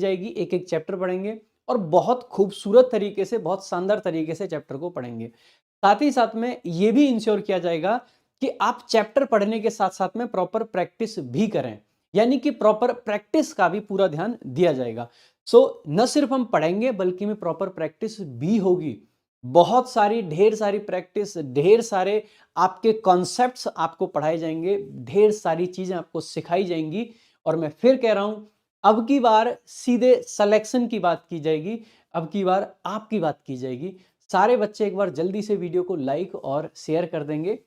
जाएगी, एक एक चैप्टर पढ़ेंगे और बहुत खूबसूरत तरीके से, बहुत शानदार तरीके से चैप्टर को पढ़ेंगे। साथ ही साथ में ये भी इंश्योर किया जाएगा कि आप चैप्टर पढ़ने के साथ साथ में प्रॉपर प्रैक्टिस भी करें, यानी कि प्रॉपर प्रैक्टिस का भी पूरा ध्यान दिया जाएगा। सो न सिर्फ हम पढ़ेंगे बल्कि में प्रॉपर प्रैक्टिस भी होगी। बहुत सारी, ढेर सारी प्रैक्टिस, ढेर सारे आपके कॉन्सेप्ट्स आपको पढ़ाए जाएंगे, ढेर सारी चीजें आपको सिखाई जाएंगी। और मैं फिर कह रहा हूं, अब की बार सीधे सिलेक्शन की बात की जाएगी, अब की बार आपकी बात की जाएगी। सारे बच्चे एक बार जल्दी से वीडियो को लाइक और शेयर कर देंगे,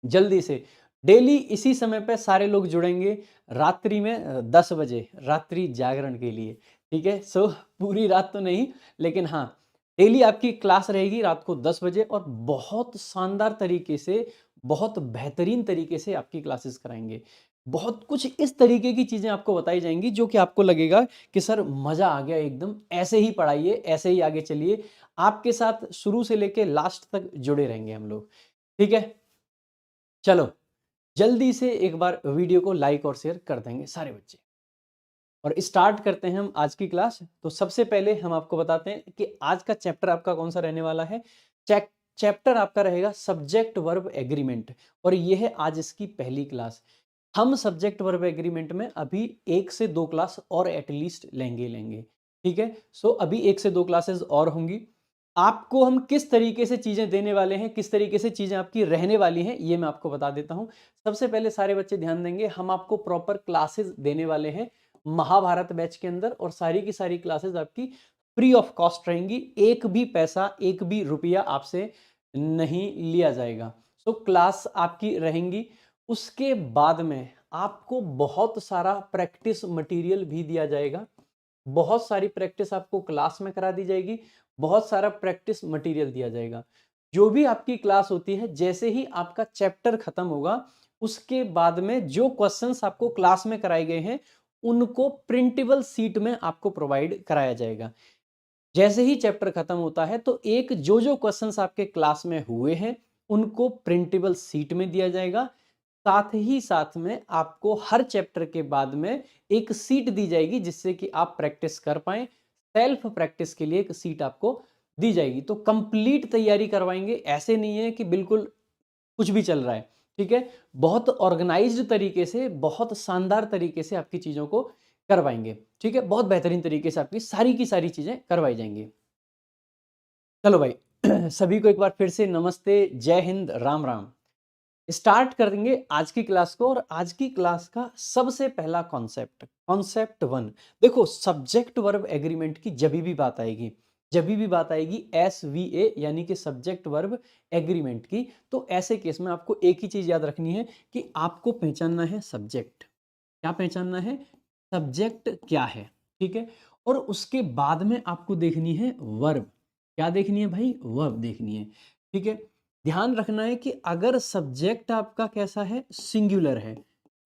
जल्दी से। डेली इसी समय पे सारे लोग जुड़ेंगे, रात्रि में 10 बजे रात्रि जागरण के लिए, ठीक है। सो पूरी रात तो नहीं, लेकिन हाँ, डेली आपकी क्लास रहेगी रात को 10 बजे और बहुत शानदार तरीके से, बहुत बेहतरीन तरीके से आपकी क्लासेस कराएंगे। बहुत कुछ इस तरीके की चीजें आपको बताई जाएंगी जो कि आपको लगेगा कि सर मजा आ गया एकदम, ऐसे ही पढ़ाइए, ऐसे ही आगे चलिए। आपके साथ शुरू से लेके लास्ट तक जुड़े रहेंगे हम लोग, ठीक है। चलो, जल्दी से एक बार वीडियो को लाइक और शेयर कर देंगे सारे बच्चे, और स्टार्ट करते हैं हम आज की क्लास। तो सबसे पहले हम आपको बताते हैं कि आज का चैप्टर आपका कौन सा रहने वाला है। चैप्टर आपका रहेगा सब्जेक्ट वर्ब एग्रीमेंट, और यह है आज इसकी पहली क्लास। हम सब्जेक्ट वर्ब एग्रीमेंट में अभी 1 से 2 क्लास और एटलीस्ट लेंगे, ठीक है। सो अभी 1 से 2 क्लासेस और होंगी। आपको हम किस तरीके से चीजें देने वाले हैं, किस तरीके से चीजें आपकी रहने वाली हैं, ये मैं आपको बता देता हूं। सबसे पहले सारे बच्चे ध्यान देंगे, हम आपको प्रॉपर क्लासेस देने वाले हैं महाभारत बैच के अंदर, और सारी की सारी क्लासेस आपकी फ्री ऑफ कॉस्ट रहेंगी। एक भी पैसा, एक भी रुपया आपसे नहीं लिया जाएगा। सो क्लास आपकी रहेंगी। उसके बाद में आपको बहुत सारा प्रैक्टिस मटेरियल भी दिया जाएगा, बहुत सारी प्रैक्टिस आपको क्लास में करा दी जाएगी, बहुत सारा प्रैक्टिस मटेरियल दिया जाएगा। जो भी आपकी क्लास होती है, जैसे ही आपका चैप्टर खत्म होगा, उसके बाद में जो क्वेश्चंस आपको क्लास में कराए गए हैं उनको प्रिंटेबल सीट में आपको प्रोवाइड कराया जाएगा। जैसे ही चैप्टर खत्म होता है तो एक जो जो क्वेश्चंस आपके क्लास में हुए हैं उनको प्रिंटेबल सीट में दिया जाएगा। साथ ही साथ में आपको हर चैप्टर के बाद में एक सीट दी जाएगी जिससे कि आप प्रैक्टिस कर पाए। सेल्फ प्रैक्टिस के लिए एक सीट आपको दी जाएगी। तो कंप्लीट तैयारी करवाएंगे, ऐसे नहीं है कि बिल्कुल कुछ भी चल रहा है, ठीक है। बहुत ऑर्गेनाइज्ड तरीके से, बहुत शानदार तरीके से आपकी चीजों को करवाएंगे, ठीक है। बहुत बेहतरीन तरीके से आपकी सारी की सारी चीजें करवाई जाएंगी। चलो भाई, सभी को एक बार फिर से नमस्ते, जय हिंद, राम राम। स्टार्ट करेंगे आज की क्लास को, और आज की क्लास का सबसे पहला कॉन्सेप्ट, कॉन्सेप्ट 1। देखो, सब्जेक्ट वर्ब एग्रीमेंट की जब भी बात आएगी, जब भी बात आएगी SVA यानी कि सब्जेक्ट वर्ब एग्रीमेंट की, तो ऐसे केस में आपको एक ही चीज याद रखनी है कि आपको पहचानना है सब्जेक्ट। क्या पहचानना है? सब्जेक्ट क्या है, ठीक है। और उसके बाद में आपको देखनी है वर्ब। क्या देखनी है भाई? वर्ब देखनी है, ठीक है। ध्यान रखना है कि अगर सब्जेक्ट आपका कैसा है, सिंगुलर है,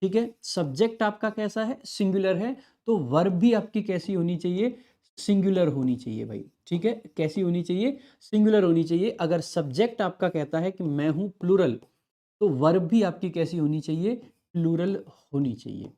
ठीक है, सब्जेक्ट आपका कैसा है, सिंगुलर है, तो वर्ब भी आपकी कैसी होनी चाहिए? सिंगुलर होनी चाहिए भाई, ठीक है। कैसी होनी चाहिए? सिंगुलर होनी चाहिए। अगर सब्जेक्ट आपका कहता है कि मैं हूं प्लूरल, तो वर्ब भी आपकी कैसी होनी चाहिए? प्लूरल होनी चाहिए।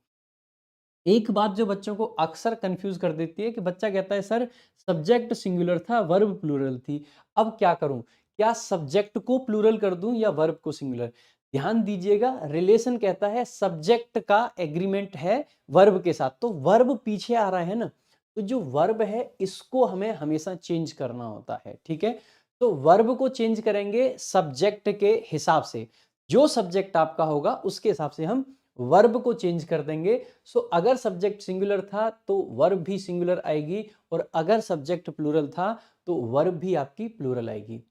एक बात जो बच्चों को अक्सर कंफ्यूज कर देती है कि बच्चा कहता है सर सब्जेक्ट सिंगुलर था, वर्ब प्लूरल थी, अब क्या करूं? क्या सब्जेक्ट को प्लूरल कर दूं या वर्ब को सिंगुलर? ध्यान दीजिएगा, रिलेशन कहता है सब्जेक्ट का एग्रीमेंट है वर्ब के साथ, तो वर्ब पीछे आ रहा है ना, तो जो वर्ब है इसको हमें हमेशा चेंज करना होता है, ठीक है। तो वर्ब को चेंज करेंगे सब्जेक्ट के हिसाब से, जो सब्जेक्ट आपका होगा उसके हिसाब से हम वर्ब को चेंज कर देंगे। सो अगर सब्जेक्ट सिंगुलर था तो वर्ब भी सिंगुलर आएगी, और अगर सब्जेक्ट प्लूरल था तो वर्ब भी आपकी प्लूरल आएगी।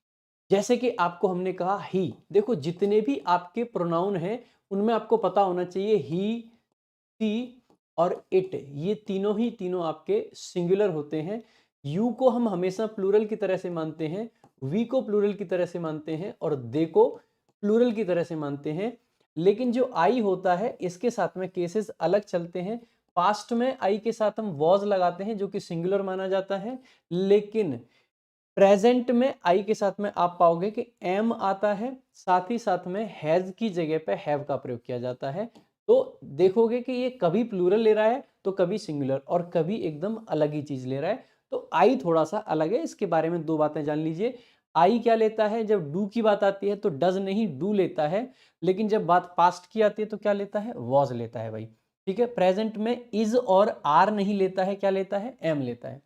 जैसे कि आपको हमने कहा ही, देखो जितने भी आपके प्रोनाउन हैं उनमें आपको पता होना चाहिए ही, सी और इट, ये तीनों ही तीनों आपके सिंगुलर होते हैं। यू को हम हमेशा प्लूरल की तरह से मानते हैं, वी को प्लूरल की तरह से मानते हैं, और दे को प्लूरल की तरह से मानते हैं। लेकिन जो आई होता है इसके साथ में केसेस अलग चलते हैं। पास्ट में आई के साथ हम वॉज लगाते हैं जो कि सिंगुलर माना जाता है, लेकिन प्रेजेंट में आई के साथ में आप पाओगे कि एम आता है, साथ ही साथ में हैज की जगह पे हैव का प्रयोग किया जाता है। तो देखोगे कि ये कभी प्लूरल ले रहा है तो कभी सिंगुलर और कभी एकदम अलग ही चीज ले रहा है। तो आई थोड़ा सा अलग है, इसके बारे में दो बातें जान लीजिए। आई क्या लेता है, जब डू की बात आती है तो डज नहीं डू लेता है, लेकिन जब बात पास्ट की आती है तो क्या लेता है, वॉज लेता है भाई। ठीक है, प्रेजेंट में इज और आर नहीं लेता है, क्या लेता है, एम लेता है।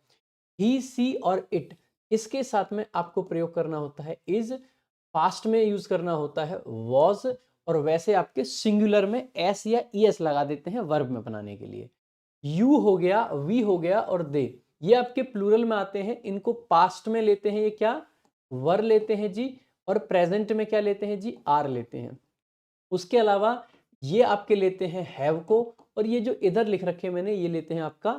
ही सी और इट, इसके साथ में आपको प्रयोग करना होता है इज, पास्ट में यूज करना होता है वॉज, और वैसे आपके सिंगुलर में एस या ईएस लगा देते हैं वर्ब में बनाने के लिए। यू हो गया, वी हो गया और दे, ये आपके प्लूरल में आते हैं, इनको पास्ट में लेते हैं ये क्या, वर लेते हैं जी, और प्रेजेंट में क्या लेते हैं जी, आर लेते हैं। उसके अलावा ये आपके लेते हैं हैव को, और ये जो इधर लिख रखे मैंने ये लेते हैं आपका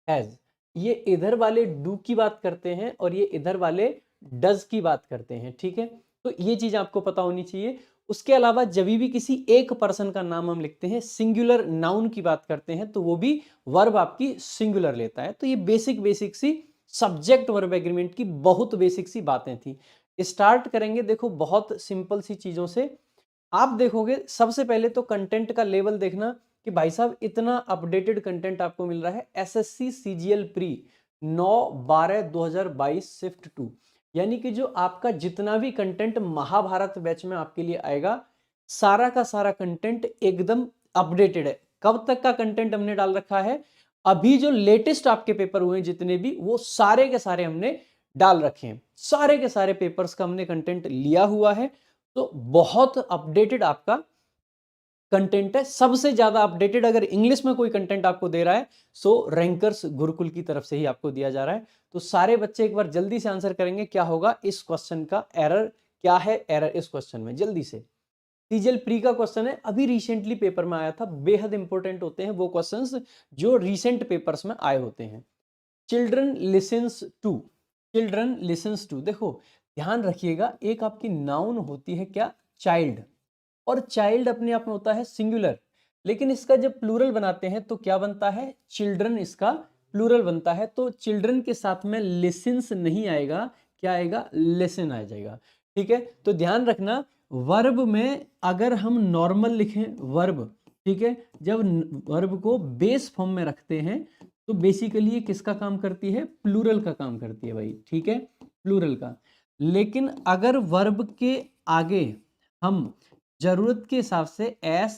हैज। ये इधर वाले डू की बात करते हैं और ये इधर वाले डज की बात करते हैं। ठीक है, तो ये चीज आपको पता होनी चाहिए। उसके अलावा जब भी किसी एक पर्सन का नाम हम लिखते हैं, सिंगुलर नाउन की बात करते हैं, तो वो भी वर्ब आपकी सिंगुलर लेता है। तो ये बेसिक बेसिक सी सब्जेक्ट वर्ब एग्रीमेंट की बहुत बेसिक सी बातें थी। स्टार्ट करेंगे, देखो बहुत सिंपल सी चीजों से। आप देखोगे सबसे पहले तो कंटेंट का लेवल देखना कि भाई साहब इतना अपडेटेड कंटेंट आपको मिल रहा है। एसएससी सीजीएल प्री 9/12/2022 शिफ्ट 2, यानी कि जो आपका जितना भी कंटेंट महाभारत बैच में आपके लिए आएगा, सारा का सारा कंटेंट एकदम अपडेटेड है। कब तक का कंटेंट हमने डाल रखा है, अभी जो लेटेस्ट आपके पेपर हुए हैं जितने भी, वो सारे के सारे हमने डाल रखे हैं। सारे के सारे पेपर्स का हमने कंटेंट लिया हुआ है, तो बहुत अपडेटेड आपका कंटेंट है। सबसे ज्यादा अपडेटेड अगर इंग्लिश में कोई कंटेंट आपको दे रहा है, सो रैंकर्स गुरुकुल की तरफ से ही आपको दिया जा रहा है। तो सारे बच्चे एक बार जल्दी से आंसर करेंगे, क्या होगा इस क्वेश्चन का एरर, क्या है एरर इस क्वेश्चन में, जल्दी से। सीजीएल प्री का क्वेश्चन है, अभी रिसेंटली पेपर में आया था, बेहद इंपॉर्टेंट होते हैं वो क्वेश्चंस जो रिसेंट पेपर्स में आए होते हैं। Children listens to, children listens to, देखो ध्यान रखिएगा, एक आपकी नाउन होती है क्या, चाइल्ड, और चाइल्ड अपने आप में होता है सिंगुलर, लेकिन इसका जब प्लूरल बनाते हैं तो क्या बनता है, चिल्ड्रन इसका प्लूरल बनता है। तो चिल्ड्रन के साथ में लिसन्स नहीं आएगा, क्या आएगा, लिसन आ जाएगा। ठीक है, तो ध्यान रखना वर्ब में अगर हम नॉर्मल लिखें वर्ब, ठीक है, जब वर्ब को बेस फॉर्म में रखते हैं तो बेसिकली ये किसका काम करती है, प्लूरल का काम करती है भाई। ठीक है, प्लूरल का। लेकिन अगर वर्ब के आगे हम जरूरत के हिसाब से एस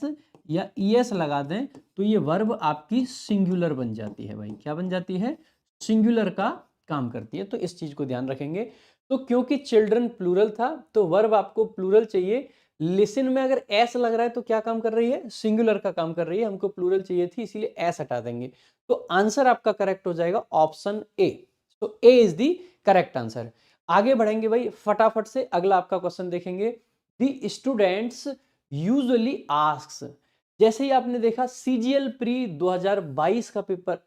या ईएस लगा दें तो ये वर्ब आपकी सिंगुलर बन जाती है भाई। क्या बन जाती है, सिंगुलर का काम करती है। तो इस चीज को ध्यान रखेंगे। तो क्योंकि चिल्ड्रन प्लूरल था तो वर्ब आपको प्लूरल चाहिए। लिसन में अगर एस लग रहा है तो क्या काम कर रही है, सिंगुलर का काम कर रही है, हमको प्लूरल चाहिए थी इसीलिए एस हटा देंगे। तो आंसर आपका करेक्ट हो जाएगा ऑप्शन ए। तो ए इज दी करेक्ट आंसर। आगे बढ़ेंगे भाई फटाफट से, अगला आपका क्वेश्चन देखेंगे। दी स्टूडेंट्स यूजुअली आस्क्स, जैसे ही आपने देखा सीजीएल प्री 2022 का पेपर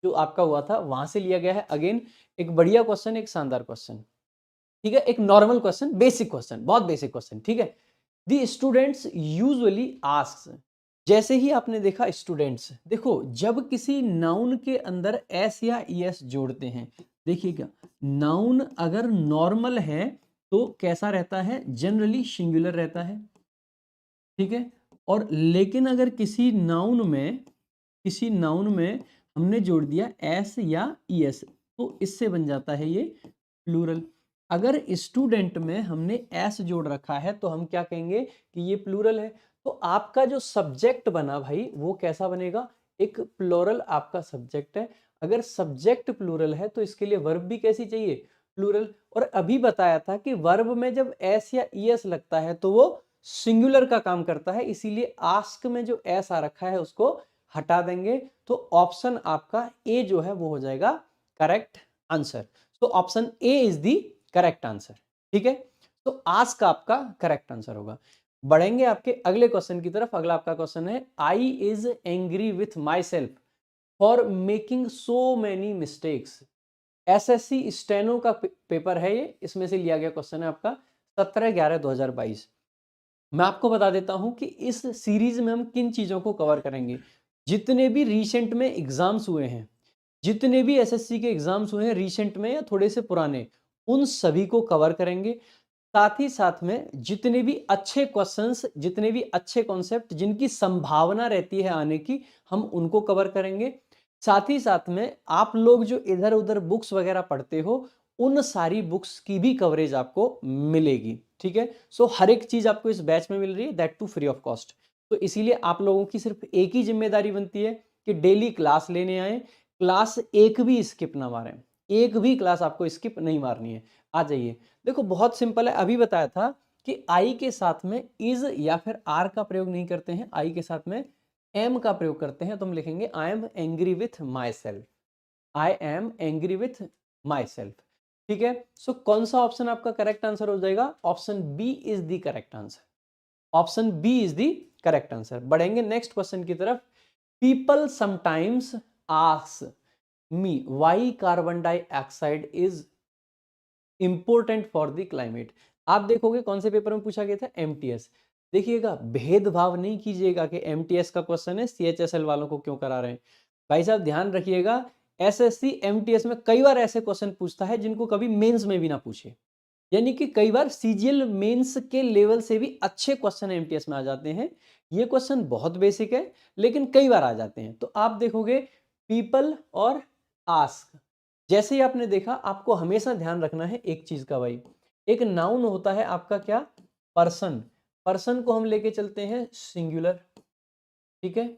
जो आपका हुआ था वहां से लिया गया है। अगेन एक बढ़िया क्वेश्चन, एक शानदार क्वेश्चन, ठीक है, एक नॉर्मल क्वेश्चन, बेसिक क्वेश्चन, बहुत बेसिक क्वेश्चन। ठीक है, दी स्टूडेंट्स यूजुअली आस्क्स, जैसे ही आपने देखा स्टूडेंट्स, देखो जब किसी नाउन के अंदर एस या ईएस जोड़ते हैं, देखिएगा नाउन अगर नॉर्मल है तो कैसा रहता है, जनरली सिंगुलर रहता है। ठीक है, और लेकिन अगर किसी नाउन में हमने जोड़ दिया एस या ईएस तो इससे बन जाता है ये प्लूरल। अगर स्टूडेंट में हमने एस जोड़ रखा है तो हम क्या कहेंगे कि ये प्लूरल है। तो आपका जो सब्जेक्ट बना भाई वो कैसा बनेगा, एक प्लूरल आपका सब्जेक्ट है। अगर सब्जेक्ट प्लूरल है तो इसके लिए वर्ब भी कैसी चाहिए, प्लूरल। और अभी बताया था कि वर्ब में जब एस या ईएस लगता है तो वो सिंगुलर का काम करता है, इसीलिए आस्क में जो एस आ रखा है उसको हटा देंगे। तो ऑप्शन आपका ए जो है वो हो जाएगा करेक्ट आंसर। तो option A is the correct answer. ठीक है, तो आस्क का आपका करेक्ट आंसर होगा। बढ़ेंगे आपके अगले क्वेश्चन की तरफ। अगला आपका क्वेश्चन है, I is angry with my self for making so many mistakes. SSC steno का पेपर है ये, इसमें से लिया गया क्वेश्चन है आपका 17/11/2022। मैं आपको बता देता हूं कि इस सीरीज में हम किन चीजों को कवर करेंगे। जितने भी रिसेंट में एग्जाम्स हुए हैं, जितने भी एसएससी के एग्जाम्स हुए हैं रिसेंट में या थोड़े से पुराने, उन सभी को कवर करेंगे। साथ ही साथ में जितने भी अच्छे क्वेश्चंस, जितने भी अच्छे कॉन्सेप्ट जिनकी संभावना रहती है आने की, हम उनको कवर करेंगे। साथ ही साथ में आप लोग जो इधर उधर बुक्स वगैरह पढ़ते हो, उन सारी बुक्स की भी कवरेज आपको मिलेगी। ठीक है, सो हर एक चीज आपको इस बैच में मिल रही है, that too free of cost. तो इसीलिए आप लोगों की सिर्फ एक ही जिम्मेदारी बनती है कि डेली क्लास लेने आए, क्लास एक भी स्किप ना मारें, एक भी क्लास आपको स्किप नहीं मारनी है। आ जाइए, देखो बहुत सिंपल है, अभी बताया था कि आई के साथ में इज या फिर आर का प्रयोग नहीं करते हैं, आई के साथ में एम का प्रयोग करते हैं। तो हम लिखेंगे I am angry with my self, I am angry with my self. ठीक है, सो कौन सा ऑप्शन आपका करेक्ट आंसर हो जाएगा? Option B is the correct answer, option B is the correct answer. बढ़ेंगे नेक्स्ट क्वेश्चन की तरफ। People sometimes ask me why carbon dioxide is important for the climate. आप देखोगे कौन से पेपर में पूछा गया था? एमटीएस। देखिएगा, भेदभाव नहीं कीजिएगा कि एमटीएस का क्वेश्चन है, सीएचएसएल वालों को क्यों करा रहे हैं। भाई साहब ध्यान रखिएगा, एसएससी एमटीएस में कई बार ऐसे क्वेश्चन पूछता है जिनको कभी मेंस में भी ना पूछे, यानी कि कई बार सीजीएल मेंस के लेवल से भी अच्छे क्वेश्चन एमटीएस में आ जाते हैं। ये क्वेश्चन बहुत बेसिक है लेकिन कई बार आ जाते हैं। तो आप देखोगे पीपल और आस्क, जैसे ही आपने देखा, आपको हमेशा ध्यान रखना है एक चीज का भाई, एक नाउन होता है आपका क्या? पर्सन। पर्सन को हम लेके चलते हैं सिंगुलर, ठीक है,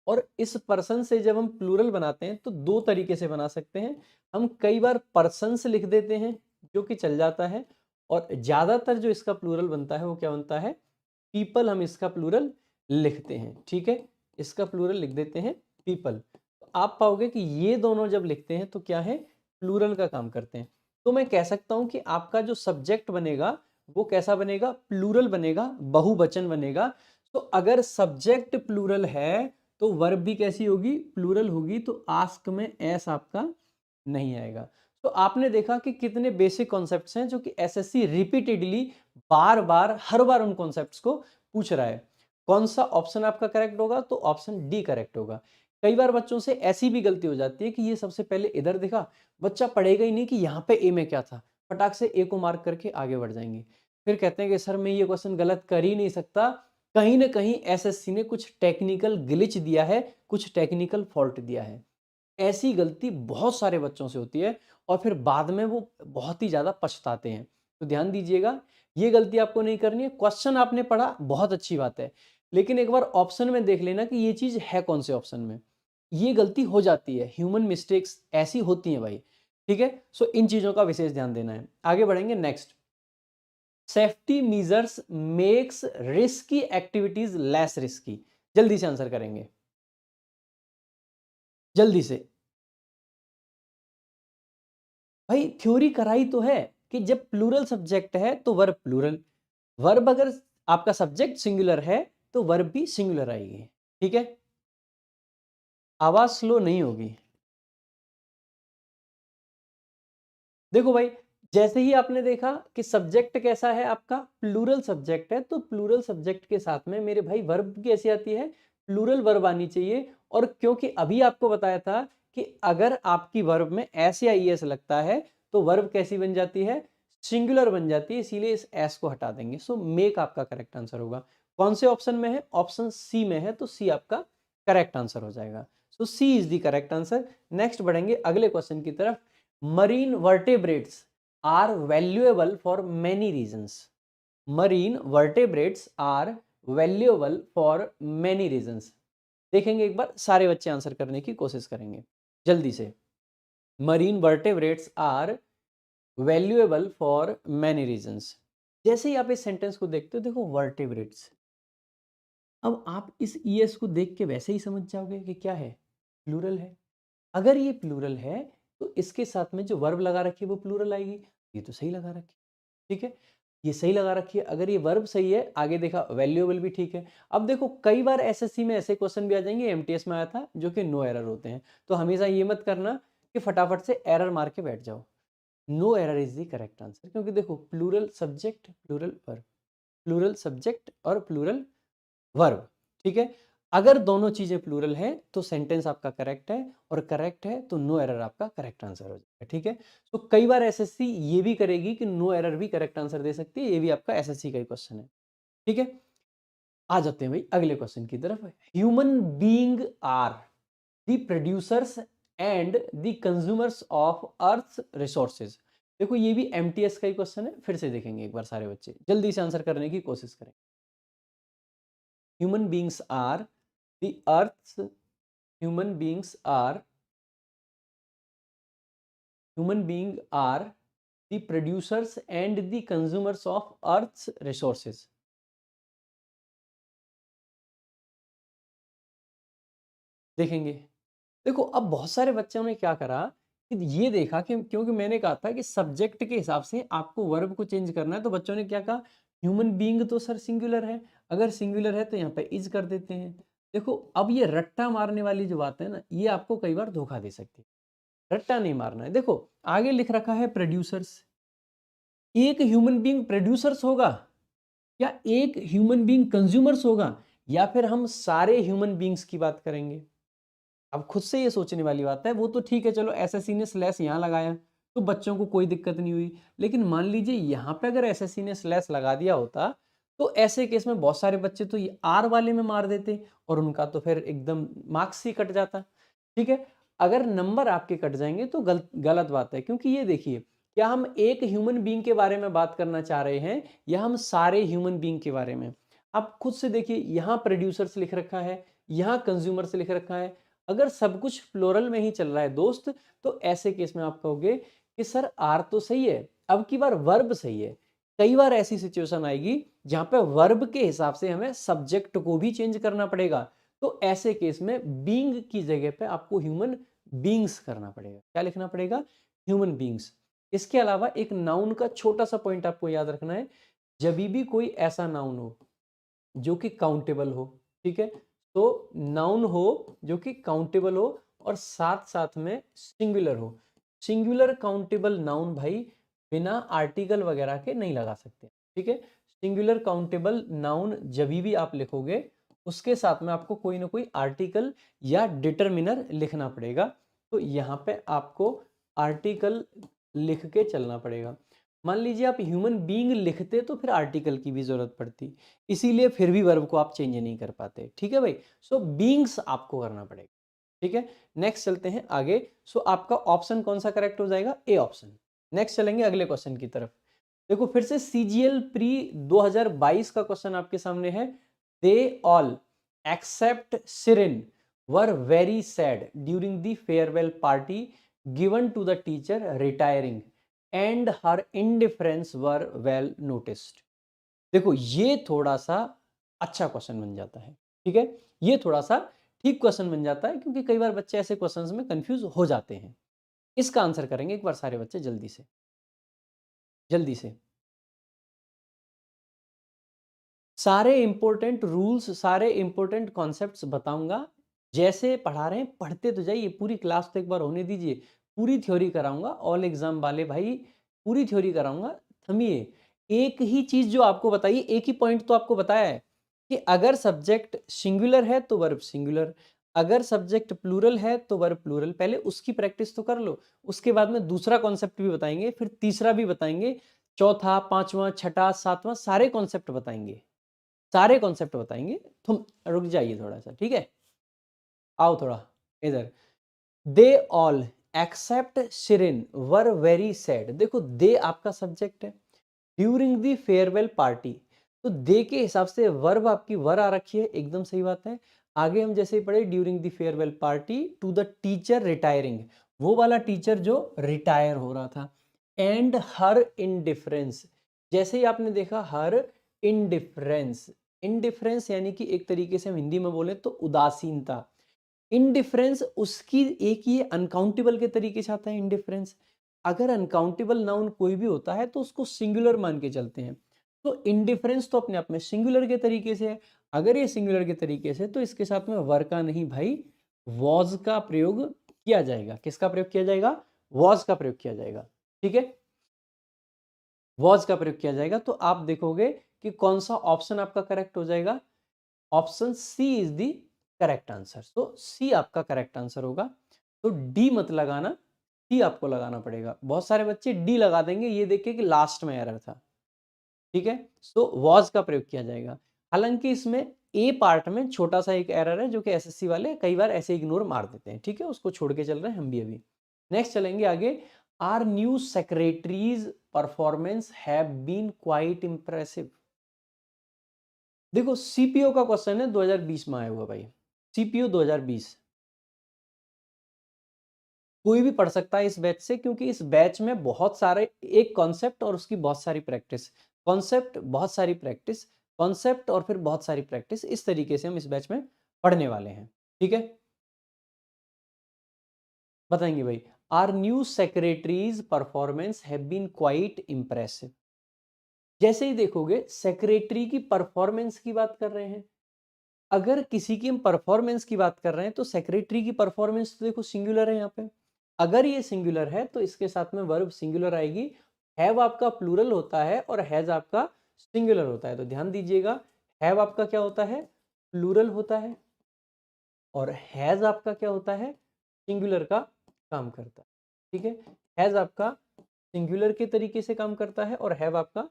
और इस पर्सन से जब हम प्लूरल बनाते हैं तो दो तरीके से बना सकते हैं। हम कई बार पर्सन्स लिख देते हैं जो कि चल जाता है, और ज्यादातर जो इसका प्लूरल बनता है वो क्या बनता है? पीपल। हम इसका प्लूरल लिखते हैं, ठीक है, इसका प्लूरल लिख देते हैं पीपल। तो आप पाओगे कि ये दोनों जब लिखते हैं तो क्या है? प्लूरल का काम करते हैं। तो मैं कह सकता हूं कि आपका जो सब्जेक्ट बनेगा वो कैसा बनेगा? प्लूरल बनेगा, बहुवचन बनेगा। तो अगर सब्जेक्ट प्लूरल है तो वर्ब भी कैसी होगी? प्लूरल होगी। तो आस्क में एस आपका नहीं आएगा। तो आपने देखा कि कितने बेसिक कॉन्सेप्ट्स हैं जो कि एसएससी रिपीटेडली बार बार हर बार उन कॉन्सेप्ट्स को पूछ रहा है। कौन सा ऑप्शन आपका करेक्ट होगा? तो ऑप्शन डी करेक्ट होगा। कई बार बच्चों से ऐसी भी गलती हो जाती है कि ये सबसे पहले इधर दिखा, बच्चा पढ़ेगा ही नहीं कि यहाँ पे ए में क्या था, फटाक से ए को मार्क करके आगे बढ़ जाएंगे। फिर कहते हैं कि सर मैं ये क्वेश्चन गलत कर ही नहीं सकता, कहीं ना कहीं एसएससी ने कुछ टेक्निकल ग्लिच दिया है, कुछ टेक्निकल फॉल्ट दिया है। ऐसी गलती बहुत सारे बच्चों से होती है और फिर बाद में वो बहुत ही ज्यादा पछताते हैं। तो ध्यान दीजिएगा, ये गलती आपको नहीं करनी है। क्वेश्चन आपने पढ़ा, बहुत अच्छी बात है, लेकिन एक बार ऑप्शन में देख लेना कि ये चीज है कौन से ऑप्शन में। ये गलती हो जाती है, ह्यूमन मिस्टेक्स ऐसी होती हैं भाई, ठीक है। सो इन चीजों का विशेष ध्यान देना है। आगे बढ़ेंगे next. Safety measures makes risky activities less risky. जल्दी से आंसर करेंगे, जल्दी से। भाई थ्योरी कराई तो है कि जब प्लूरल सब्जेक्ट है तो वर्ब प्लूरल, वर्ब अगर आपका सब्जेक्ट सिंगुलर है तो वर्ब भी सिंगुलर आएगी, ठीक है। आवाज स्लो नहीं होगी। देखो भाई, जैसे ही आपने देखा कि सब्जेक्ट कैसा है आपका? प्लूरल सब्जेक्ट है, तो प्लूरल सब्जेक्ट के साथ में मेरे भाई वर्ब कैसी आती है? प्लूरल वर्ब आनी चाहिए। और क्योंकि अभी आपको बताया था कि अगर आपकी वर्ब में एस या ईएस लगता है तो वर्ब कैसी बन जाती है? सिंगुलर बन जाती है, इसीलिए इस एस को हटा देंगे। सो मेक आपका करेक्ट आंसर होगा। कौन से ऑप्शन में है? ऑप्शन सी में है, तो सी आपका करेक्ट आंसर हो जाएगा। So C is the correct answer. Next बढ़ेंगे अगले क्वेश्चन की तरफ। Marine vertebrates are valuable for many reasons. Marine vertebrates are valuable for many reasons. देखेंगे एक बार, सारे बच्चे आंसर करने की कोशिश करेंगे जल्दी से। Marine vertebrates are valuable for many reasons. जैसे ही आप इस सेंटेंस को देखते हो, देखो वर्टेब्रेट्स, अब आप इस ईएस को देख के वैसे ही समझ जाओगे कि क्या है? प्लूरल है। अगर ये प्लूरल है तो इसके साथ में जो वर्ब लगा रखी है वो प्लूरल आएगी। ये तो सही लगा रखी है, ठीक है, ये सही लगा रखी है। अगर ये वर्ब सही है, आगे देखा वैल्यूएबल भी ठीक है। अब देखो कई बार एसएससी में ऐसे क्वेश्चन भी आ जाएंगे, एमटीएस में आया था, जो कि नो एरर होते हैं। तो हमेशा ये मत करना कि फटाफट से एरर मार के बैठ जाओ। No error is the correct answer, क्योंकि देखो plural subject plural verb, plural subject और प्लूरल वर्ब, ठीक है। अगर दोनों चीजें प्लूरल है तो सेंटेंस आपका करेक्ट है, और करेक्ट है तो नो एरर आपका करेक्ट आंसर हो जाएगा। ठीक है, तो कई बार एसएससी ये भी करेगी कि नो एरर भी करेक्ट आंसर दे सकती है, ये भी आपका एसएससी का ही क्वेश्चन है। ठीक है, आ जाते हैं भाई अगले क्वेश्चन की तरफ। Human being are the producers and the consumers of earth resources. देखो ये भी एमटीएस का ही क्वेश्चन है, फिर से देखेंगे एक बार सारे बच्चे जल्दी से आंसर करने की कोशिश करें। Human beings are the earth human beings are human being are the producers and the consumers of earth's resources। देखेंगे, देखो अब बहुत सारे बच्चों ने क्या करा कि ये देखा कि क्योंकि मैंने कहा था कि सब्जेक्ट के हिसाब से आपको वर्ब को चेंज करना है, तो बच्चों ने क्या कहा, ह्यूमन बीइंग तो सर सिंगुलर है, अगर सिंगुलर है तो यहाँ पे इज कर देते हैं। देखो अब ये रट्टा मारने वाली जो बात है ना, ये आपको कई बार धोखा दे सकती है। रट्टा नहीं मारना है। देखो आगे लिख रखा है प्रोड्यूसर्स, एक ह्यूमन बीइंग प्रोड्यूसर्स होगा या एक ह्यूमन बीइंग कंज्यूमर्स होगा, या फिर हम सारे ह्यूमन बीइंग्स की बात करेंगे। अब खुद से ये सोचने वाली बात है। वो तो ठीक है, चलो एसएससी ने स्लैश यहाँ लगाया तो बच्चों को कोई दिक्कत नहीं हुई, लेकिन मान लीजिए यहाँ पे अगर एसएससी ने स्लैश लगा दिया होता तो ऐसे केस में बहुत सारे बच्चे तो ये आर वाले में मार देते और उनका तो फिर एकदम मार्क्स ही कट जाता। ठीक है, अगर नंबर आपके कट जाएंगे तो गलत बात है, क्योंकि ये देखिए क्या हम एक ह्यूमन बीइंग के बारे में बात करना चाह रहे हैं या हम सारे ह्यूमन बीइंग के बारे में। आप खुद से देखिए, यहाँ प्रोड्यूसर्स लिख रखा है, यहाँ कंज्यूमर्स लिख रखा है। अगर सब कुछ फ्लोरल में ही चल रहा है दोस्त, तो ऐसे केस में आप कहोगे कि सर आर तो सही है, अब की बार वर्ब सही है। कई बार ऐसी सिचुएशन आएगी जहां पे वर्ब के हिसाब से हमें सब्जेक्ट को भी चेंज करना पड़ेगा, तो ऐसे केस में बीइंग की जगह पे आपको ह्यूमन बीइंग्स करना पड़ेगा। क्या लिखना पड़ेगा? Human beings. इसके अलावा एक नाउन का छोटा सा पॉइंट आपको याद रखना है, जब भी कोई ऐसा नाउन हो जो कि काउंटेबल हो, ठीक है, तो नाउन हो जो कि काउंटेबल हो और साथ साथ में सिंगुलर हो। सिंगुलर काउंटेबल नाउन भाई बिना आर्टिकल वगैरह के नहीं लगा सकते। ठीक है, सिंगुलर काउंटेबल नाउन जब भी आप लिखोगे उसके साथ में आपको कोई ना कोई आर्टिकल या डिटरमिनर लिखना पड़ेगा। तो यहाँ पे आपको आर्टिकल लिख के चलना पड़ेगा। मान लीजिए आप ह्यूमन बीइंग लिखते तो फिर आर्टिकल की भी जरूरत पड़ती, इसीलिए फिर भी वर्ब को आप चेंज नहीं कर पाते। ठीक है भाई, सो बीइंग्स आपको करना पड़ेगा। ठीक है, नेक्स्ट चलते हैं आगे। सो आपका ऑप्शन कौन सा करेक्ट हो जाएगा? A option. नेक्स्ट चलेंगे अगले क्वेश्चन की तरफ। देखो फिर से सीजीएल प्री 2022 का क्वेश्चन आपके सामने है। They all except Sirin were very sad during the farewell party given to the teacher retiring and her indifference was well noticed. देखो ये थोड़ा सा अच्छा क्वेश्चन बन जाता है। ठीक है, ये थोड़ा सा ठीक क्वेश्चन बन जाता है, क्योंकि कई बार बच्चे ऐसे क्वेश्चंस में कंफ्यूज हो जाते हैं। इसका आंसर करेंगे एक बार सारे बच्चे जल्दी से जल्दी से। सारे इंपॉर्टेंट रूल्स, सारे इंपॉर्टेंट कॉन्सेप्ट्स बताऊंगा। जैसे पढ़ा रहे हैं पढ़ते तो जाइए, पूरी क्लास तो एक बार होने दीजिए। पूरी थ्योरी कराऊंगा, ऑल एग्जाम वाले भाई पूरी थ्योरी कराऊंगा। थमिए, एक ही चीज जो आपको बताइए, एक ही पॉइंट तो आपको बताया है कि अगर सब्जेक्ट सिंगुलर है तो वर्ब सिंगुलर, अगर सब्जेक्ट प्लूरल है तो वर्ब प्लूरल। पहले उसकी प्रैक्टिस तो कर लो, उसके बाद में दूसरा कॉन्सेप्ट भी बताएंगे, फिर तीसरा भी बताएंगे, चौथा, पांचवा, छठा, सातवां, सारे कॉन्सेप्ट बताएंगे, सारे कॉन्सेप्ट बताएंगे। तुम रुक जाइए थोड़ा सा, ठीक है, आओ थोड़ा इधर। They all except Shirin were very sad. देखो दे आपका सब्जेक्ट है, ड्यूरिंग द फेयरवेल पार्टी, तो दे के हिसाब से वर्ब आपकी वर आ रखी है, एकदम सही बात है। आगे हम जैसे ही पढ़े, during the farewell party to the teacher retiring, वो वाला टीचर जो रिटायर हो रहा था। एंड हर इनडिफरेंस, जैसे ही आपने देखा हर इनडिफरेंस, इनडिफरेंस यानी कि एक तरीके से हम हिंदी में बोले तो उदासीनता। इनडिफरेंस उसकी एक ये अनकाउंटेबल के तरीके से आता है इनडिफरेंस। अगर अनकाउंटेबल नाउन कोई भी होता है तो उसको सिंगुलर मान के चलते हैं, तो इनडिफरेंस तो अपने आप में सिंगुलर के तरीके से है। अगर ये सिंगुलर के तरीके से, तो इसके साथ में वर का नहीं भाई वॉज का प्रयोग किया जाएगा। किसका प्रयोग किया जाएगा? वॉज का प्रयोग किया जाएगा। ठीक है, वॉज का प्रयोग किया जाएगा। तो आप देखोगे कि कौन सा ऑप्शन आपका करेक्ट हो जाएगा। Option C is the correct answer. तो सी आपका करेक्ट आंसर होगा। तो डी मत लगाना, सी आपको लगाना पड़ेगा। बहुत सारे बच्चे डी लगा देंगे ये देख के कि लास्ट में एरर था, ठीक है। सो वॉज का प्रयोग किया जाएगा। हालांकि इसमें ए पार्ट में छोटा सा एक एरर है जो कि एसएससी वाले कई बार ऐसे इग्नोर मार देते हैं, ठीक है, उसको छोड़ के चल रहे हैं हम भी अभी। नेक्स्ट चलेंगे आगे। Our new secretary's performance have been quite impressive. देखो सीपीओ का क्वेश्चन है, 2020 में आया हुआ भाई, सीपीओ 2020। कोई भी पढ़ सकता है इस बैच से, क्योंकि इस बैच में बहुत सारे एक कॉन्सेप्ट और उसकी बहुत सारी प्रैक्टिस, कॉन्सेप्ट बहुत सारी प्रैक्टिस, कॉन्सेप्ट और फिर बहुत सारी प्रैक्टिस, इस तरीके से हम इस बैच में पढ़ने वाले हैं, ठीक है। बताएंगे भाई, our new secretary's performance have been quite impressive. जैसे ही देखोगे सेक्रेटरी की परफॉर्मेंस की बात कर रहे हैं, अगर किसी की हम परफॉर्मेंस की बात कर रहे हैं तो सेक्रेटरी की परफॉर्मेंस तो देखो सिंगुलर है यहाँ पे। अगर ये सिंगुलर है तो इसके साथ में वर्ब सिंगुलर आएगी। हैव आपका प्लूरल होता है और हैज आपका सिंगुलर होता है, तो ध्यान दीजिएगा, हैव आपका क्या होता है, प्लूरल होता है, और हैज आपका क्या होता है, सिंगुलर का काम करता है, ठीक है। हैज आपका सिंगुलर के तरीके से काम करता है और हैव आपका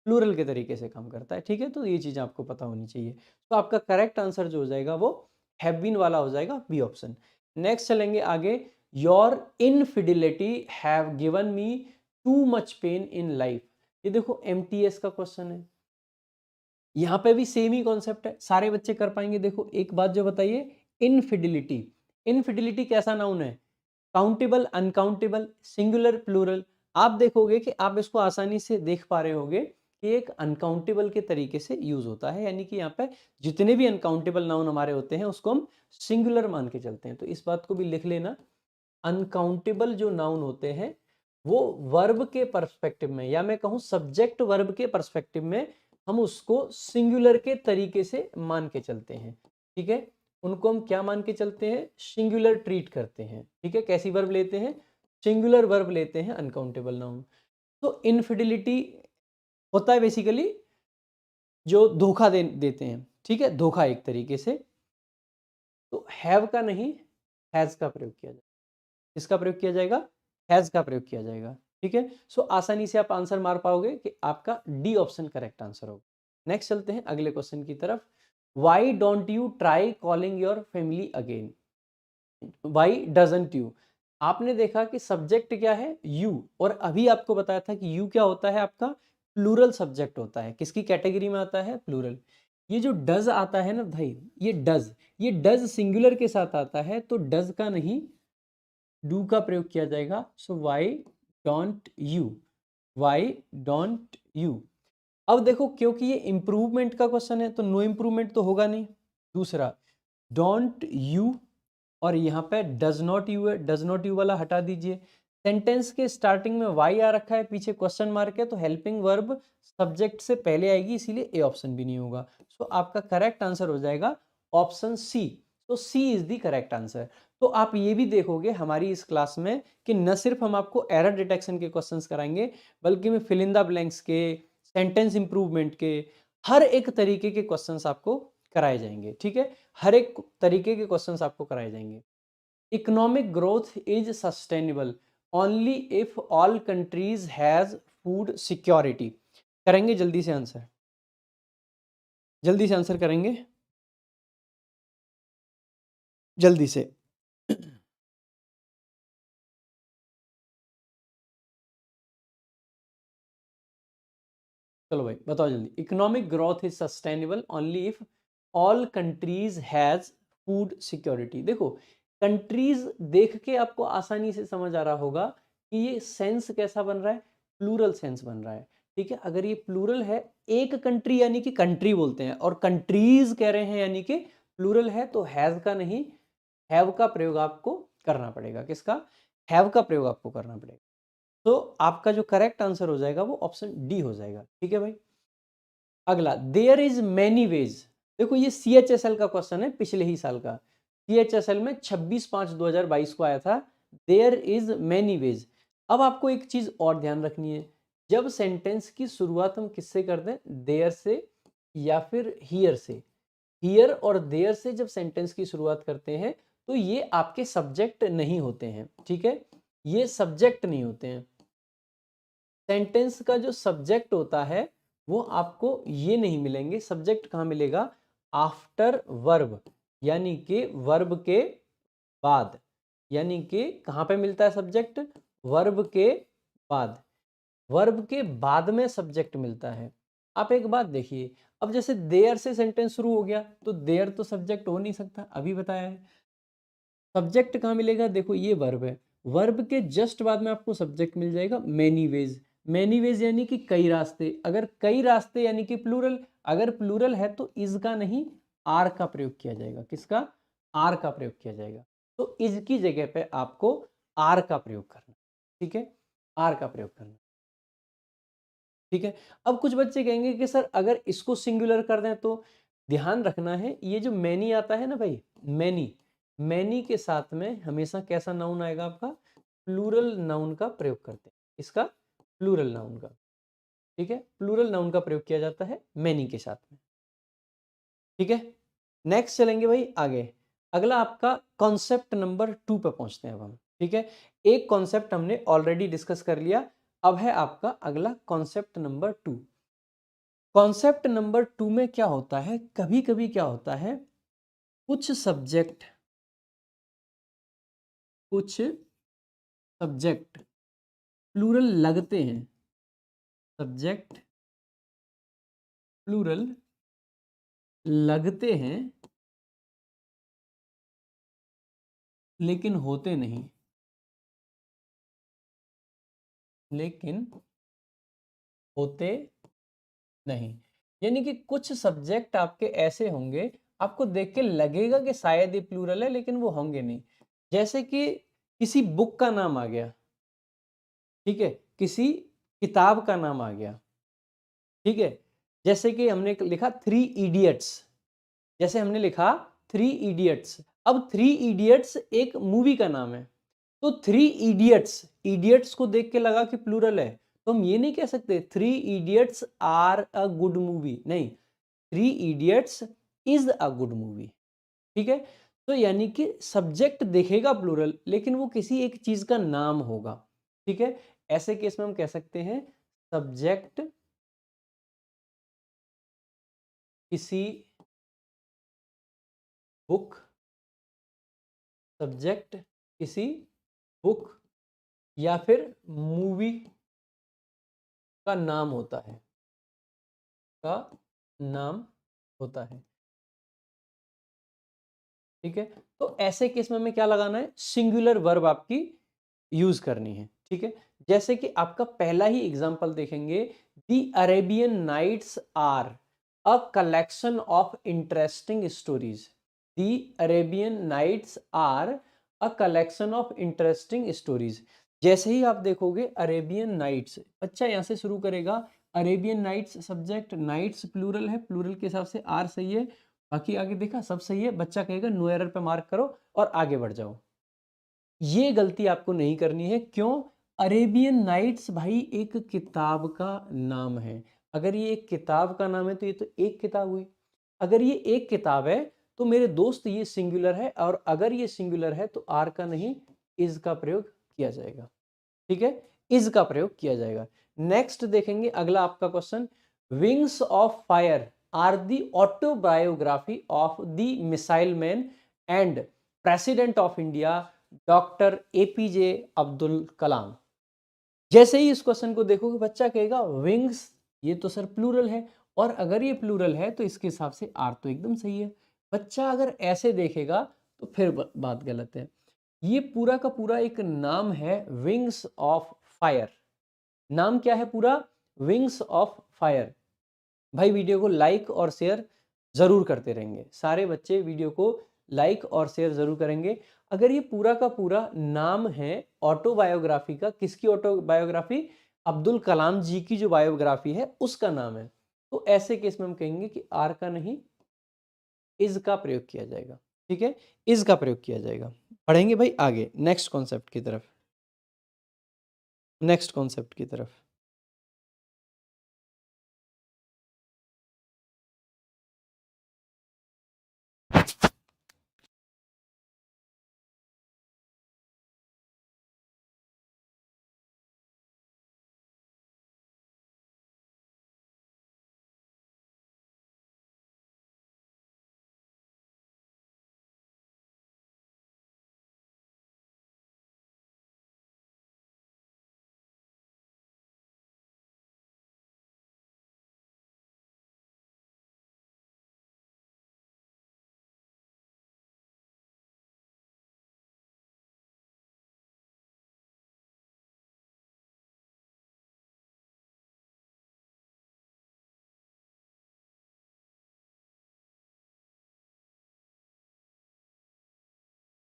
प्लूरल के तरीके से काम करता है, ठीक है। तो ये चीज़ आपको पता होनी चाहिए। तो आपका करेक्ट आंसर जो हो जाएगा वो हैव बीन वाला हो जाएगा, बी ऑप्शन। नेक्स्ट चलेंगे आगे। Your infidelity have given me too much pain in life. ये देखो एमटीएस का क्वेश्चन है, यहाँ पे भी सेम ही कॉन्सेप्ट है, सारे बच्चे कर पाएंगे। देखो एक बात जो बताइए, इनफिडिलिटी, इनफिडिलिटी कैसा नाउन है, काउंटेबल, अनकाउंटेबल, सिंगुलर, प्लूरल। आप देखोगे कि आप इसको आसानी से देख पा रहे होगे कि एक अनकाउंटेबल के तरीके से यूज होता है, यानी कि यहाँ पे जितने भी अनकाउंटेबल नाउन हमारे होते हैं उसको हम सिंगुलर मान के चलते हैं। तो इस बात को भी लिख लेना, अनकाउंटेबल जो नाउन होते हैं वो वर्ब के पर्सपेक्टिव में, या मैं कहूँ सब्जेक्ट वर्ब के पर्सपेक्टिव में, हम उसको सिंगुलर के तरीके से मान के चलते हैं, ठीक है। उनको हम क्या मान के चलते हैं, सिंगुलर ट्रीट करते हैं, ठीक है। कैसी वर्ब लेते हैं, सिंगुलर वर्ब लेते हैं अनकाउंटेबल नाउन। तो इनफिडिलिटी होता है बेसिकली जो धोखा देते हैं, ठीक है, धोखा एक तरीके से। तो हैव का नहीं, हैज का प्रयोग किया जाएगा। किसका प्रयोग किया जाएगा, हैज का प्रयोग किया जाएगा, ठीक है। सो आसानी से आप आंसर मार पाओगे कि आपका डी ऑप्शन करेक्ट आंसर होगा। नेक्स्ट चलते हैं अगले क्वेश्चन की तरफ। Why don't you try calling your family again. Why doesn't you, आपने देखा कि सब्जेक्ट क्या है, यू, और अभी आपको बताया था कि यू क्या होता है, आपका प्लूरल सब्जेक्ट होता है। किसकी कैटेगरी में आता है, प्लूरल। ये जो डज आता है ना भाई, ये डज सिंगुलर के साथ आता है, तो डज का नहीं डू का प्रयोग किया जाएगा। So why don't you, why don't you. अब देखो क्योंकि ये इंप्रूवमेंट का क्वेश्चन है तो नो इंप्रूवमेंट तो होगा नहीं। दूसरा, डोंट यू, और यहाँ पे डज नॉट यू है, डज नॉट यू वाला हटा दीजिए। सेंटेंस के स्टार्टिंग में वाई आ रखा है, पीछे क्वेश्चन मार्क है, तो हेल्पिंग वर्ब सब्जेक्ट से पहले आएगी, इसीलिए ए ऑप्शन भी नहीं होगा। सो आपका करेक्ट आंसर हो जाएगा ऑप्शन सी। तो सी इज द करेक्ट आंसर। तो आप ये भी देखोगे हमारी इस क्लास में कि न सिर्फ हम आपको एरर डिटेक्शन के क्वेश्चंस कराएंगे, बल्कि मैं फिल इन द ब्लैंक्स के, सेंटेंस इंप्रूवमेंट के, हर एक तरीके के क्वेश्चंस आपको कराए जाएंगे, ठीक है। हर एक तरीके के क्वेश्चंस आपको कराए जाएंगे। Economic growth is sustainable only if all countries has food security. करेंगे जल्दी से आंसर, जल्दी से आंसर करेंगे, जल्दी से। चलो भाई बताओ जल्दी। Economic growth is sustainable only if all countries has food security. देखो कंट्रीज देख के आपको आसानी से समझ आ रहा होगा कि ये सेंस कैसा बन रहा है, प्लूरल सेंस बन रहा है, ठीक है। अगर ये प्लूरल है, एक कंट्री यानी कि कंट्री बोलते हैं, और कंट्रीज कह रहे हैं यानी कि प्लूरल है, तो हैज का नहीं हैव का प्रयोग आपको करना पड़ेगा। किसका, हैव का प्रयोग आपको करना पड़ेगा। तो आपका जो करेक्ट आंसर हो जाएगा वो ऑप्शन डी हो जाएगा, ठीक है भाई। अगला, देयर इज मैनी वेज। देखो ये CHSL का क्वेश्चन है, पिछले ही साल का। CHSL में 26/5/2022 को आया था, देयर इज मैनी वेज। अब आपको एक चीज और ध्यान रखनी है, जब सेंटेंस की शुरुआत हम किससे करते हैं, देयर से या फिर हियर से, हियर और देयर से जब सेंटेंस की शुरुआत करते हैं तो ये आपके सब्जेक्ट नहीं होते हैं, ठीक है, ये सब्जेक्ट नहीं होते हैं। सेंटेंस का जो सब्जेक्ट होता है वो आपको ये नहीं मिलेंगे। सब्जेक्ट कहाँ मिलेगा? आफ्टर वर्ब, यानी कि वर्ब के बाद, यानी कि कहाँ पे मिलता है सब्जेक्ट? वर्ब के बाद, वर्ब के बाद में सब्जेक्ट मिलता है। आप एक बात देखिए, अब जैसे देयर से सेंटेंस शुरू हो गया तो देयर तो सब्जेक्ट हो नहीं सकता, अभी बताया है। सब्जेक्ट कहाँ मिलेगा? देखो ये वर्ब है, वर्ब के जस्ट बाद में आपको सब्जेक्ट मिल जाएगा मैनी वेज। मैनी वेज यानी कि कई रास्ते, अगर कई रास्ते यानी कि प्लूरल, अगर प्लूरल है तो इज का नहीं आर का प्रयोग किया जाएगा। किसका? आर का प्रयोग किया जाएगा। तो इज की जगह पे आपको आर का प्रयोग करना, ठीक है, आर का प्रयोग करना, ठीक है। अब कुछ बच्चे कहेंगे कि सर अगर इसको सिंगुलर कर दें तो, ध्यान रखना है ये जो मैनी आता है ना भाई, मैनी, मैनी के साथ में हमेशा कैसा नाउन आएगा आपका? प्लूरल नाउन का प्रयोग करते हैं। इसका प्लूरल नाउन का, ठीक है, प्लूरल नाउन का प्रयोग किया जाता है मैनी के साथ में, ठीक है। नेक्स्ट चलेंगे भाई आगे। अगला आपका कॉन्सेप्ट नंबर 2 पे पहुंचते हैं अब हम, ठीक है। एक कॉन्सेप्ट हमने ऑलरेडी डिस्कस कर लिया, अब है आपका अगला कॉन्सेप्ट नंबर 2। कॉन्सेप्ट नंबर 2 में क्या होता है, कभी कभी क्या होता है, कुछ सब्जेक्ट, कुछ सब्जेक्ट प्लूरल लगते हैं, सब्जेक्ट प्लूरल लगते हैं लेकिन होते नहीं, लेकिन होते नहीं। यानी कि कुछ सब्जेक्ट आपके ऐसे होंगे, आपको देख के लगेगा कि शायद ये प्लूरल है लेकिन वो होंगे नहीं। जैसे कि किसी बुक का नाम आ गया, ठीक है, किसी किताब का नाम आ गया, ठीक है। जैसे कि हमने लिखा थ्री इडियट्स, जैसे हमने लिखा थ्री इडियट्स, अब थ्री इडियट्स एक मूवी का नाम है, तो थ्री इडियट्स, इडियट्स को देख के लगा कि प्लूरल है, तो हम ये नहीं कह सकते three idiots are a good movie, नहीं, three idiots is a good movie, ठीक है। तो यानी कि सब्जेक्ट दिखेगा प्लूरल लेकिन वो किसी एक चीज का नाम होगा, ठीक है। ऐसे केस में हम कह सकते हैं सब्जेक्ट किसी बुक, सब्जेक्ट किसी बुक या फिर मूवी का नाम होता है, का नाम होता है, ठीक है। तो ऐसे केस में हमें क्या लगाना है? सिंगुलर वर्ब आपकी यूज करनी है, ठीक है। जैसे कि आपका पहला ही एग्जांपल देखेंगे, the Arabian Nights are a collection of interesting stories. The Arabian Nights are a collection of interesting stories. जैसे ही आप देखोगे अरेबियन नाइट्स, बच्चा यहां से शुरू करेगा, Arabian Nights subject, Nights plural है, प्लूरल के हिसाब से आर सही है, बाकी आगे देखा सब सही है, बच्चा कहेगा नो एरर पे मार्क करो और आगे बढ़ जाओ। ये गलती आपको नहीं करनी है, क्यों? अरेबियन नाइट्स भाई एक किताब का नाम है, अगर ये एक किताब का नाम है तो ये तो एक किताब हुई, अगर ये एक किताब है तो मेरे दोस्त ये सिंगुलर है, और अगर ये सिंगुलर है तो आर का नहीं इज का प्रयोग किया जाएगा, ठीक है, इज का प्रयोग किया जाएगा। नेक्स्ट देखेंगे अगला आपका question, wings of fire are the autobiography of the missile man and president of India doctor APJ Abdul Kalam. जैसे ही इस क्वेश्चन को देखोगे बच्चा कहेगा विंग्स, ये तो सर प्लूरल है, और अगर ये प्लूरल है तो इसके हिसाब से आर तो एकदम सही है। बच्चा अगर ऐसे देखेगा तो फिर बात गलत है। ये पूरा का पूरा एक नाम है विंग्स ऑफ फायर। नाम क्या है पूरा? Wings of fire. भाई वीडियो को लाइक और शेयर जरूर करते रहेंगे, सारे बच्चे वीडियो को लाइक और शेयर जरूर करेंगे। अगर ये पूरा का पूरा नाम है ऑटोबायोग्राफी का, किसकी ऑटोबायोग्राफी? अब्दुल कलाम जी की जो बायोग्राफी है उसका नाम है, तो ऐसे केस में हम कहेंगे कि आर का नहीं इज का प्रयोग किया जाएगा, ठीक है, इज का प्रयोग किया जाएगा। पढ़ेंगे भाई आगे नेक्स्ट कॉन्सेप्ट की तरफ, नेक्स्ट कॉन्सेप्ट की तरफ।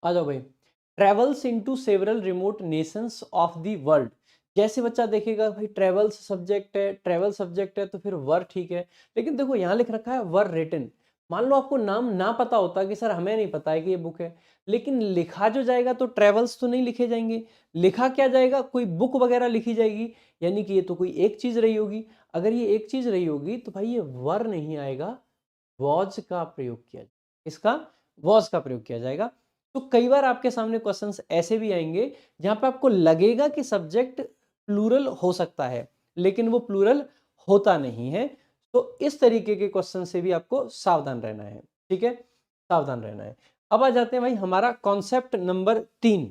आ जाओ भाई। Travels into several remote Nations of the world. जैसे बच्चा देखेगा भाई ट्रेवल्स सब्जेक्ट है, ट्रेवल सब्जेक्ट है तो फिर वर ठीक है, लेकिन देखो यहाँ लिख रखा है वर रिटन। मान लो आपको नाम ना पता होता कि सर हमें नहीं पता है कि ये बुक है, लेकिन लिखा जो जाएगा तो ट्रेवल्स तो नहीं लिखे जाएंगे, लिखा क्या जाएगा, कोई बुक वगैरह लिखी जाएगी, यानी कि ये तो कोई एक चीज रही होगी। अगर ये एक चीज रही होगी तो भाई ये वर नहीं आएगा, वॉज का प्रयोग किया जाएगा। इसका वॉज का प्रयोग किया जाएगा। तो कई बार आपके सामने क्वेश्चंस ऐसे भी आएंगे जहां पे आपको लगेगा कि सब्जेक्ट प्लूरल हो सकता है, लेकिन वो प्लूरल होता नहीं है। तो इस तरीके के क्वेश्चन से भी आपको सावधान रहना है, ठीक है, सावधान रहना है। अब आ जाते हैं भाई हमारा कॉन्सेप्ट नंबर 3।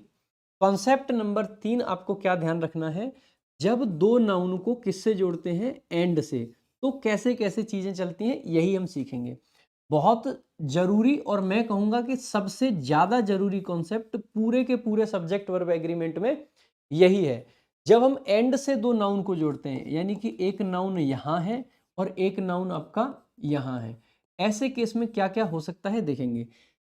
कॉन्सेप्ट नंबर 3 आपको क्या ध्यान रखना है, जब दो नाउन को किससे जोड़ते हैं, एंड से, तो कैसे कैसे चीजें चलती हैं यही हम सीखेंगे। बहुत जरूरी और मैं कहूंगा कि सबसे ज्यादा जरूरी कॉन्सेप्ट पूरे के पूरे सब्जेक्ट वर्ब एग्रीमेंट में यही है। जब हम एंड से दो नाउन को जोड़ते हैं, यानी कि एक नाउन यहां है और एक नाउन आपका यहां है, ऐसे केस में क्या क्या हो सकता है देखेंगे।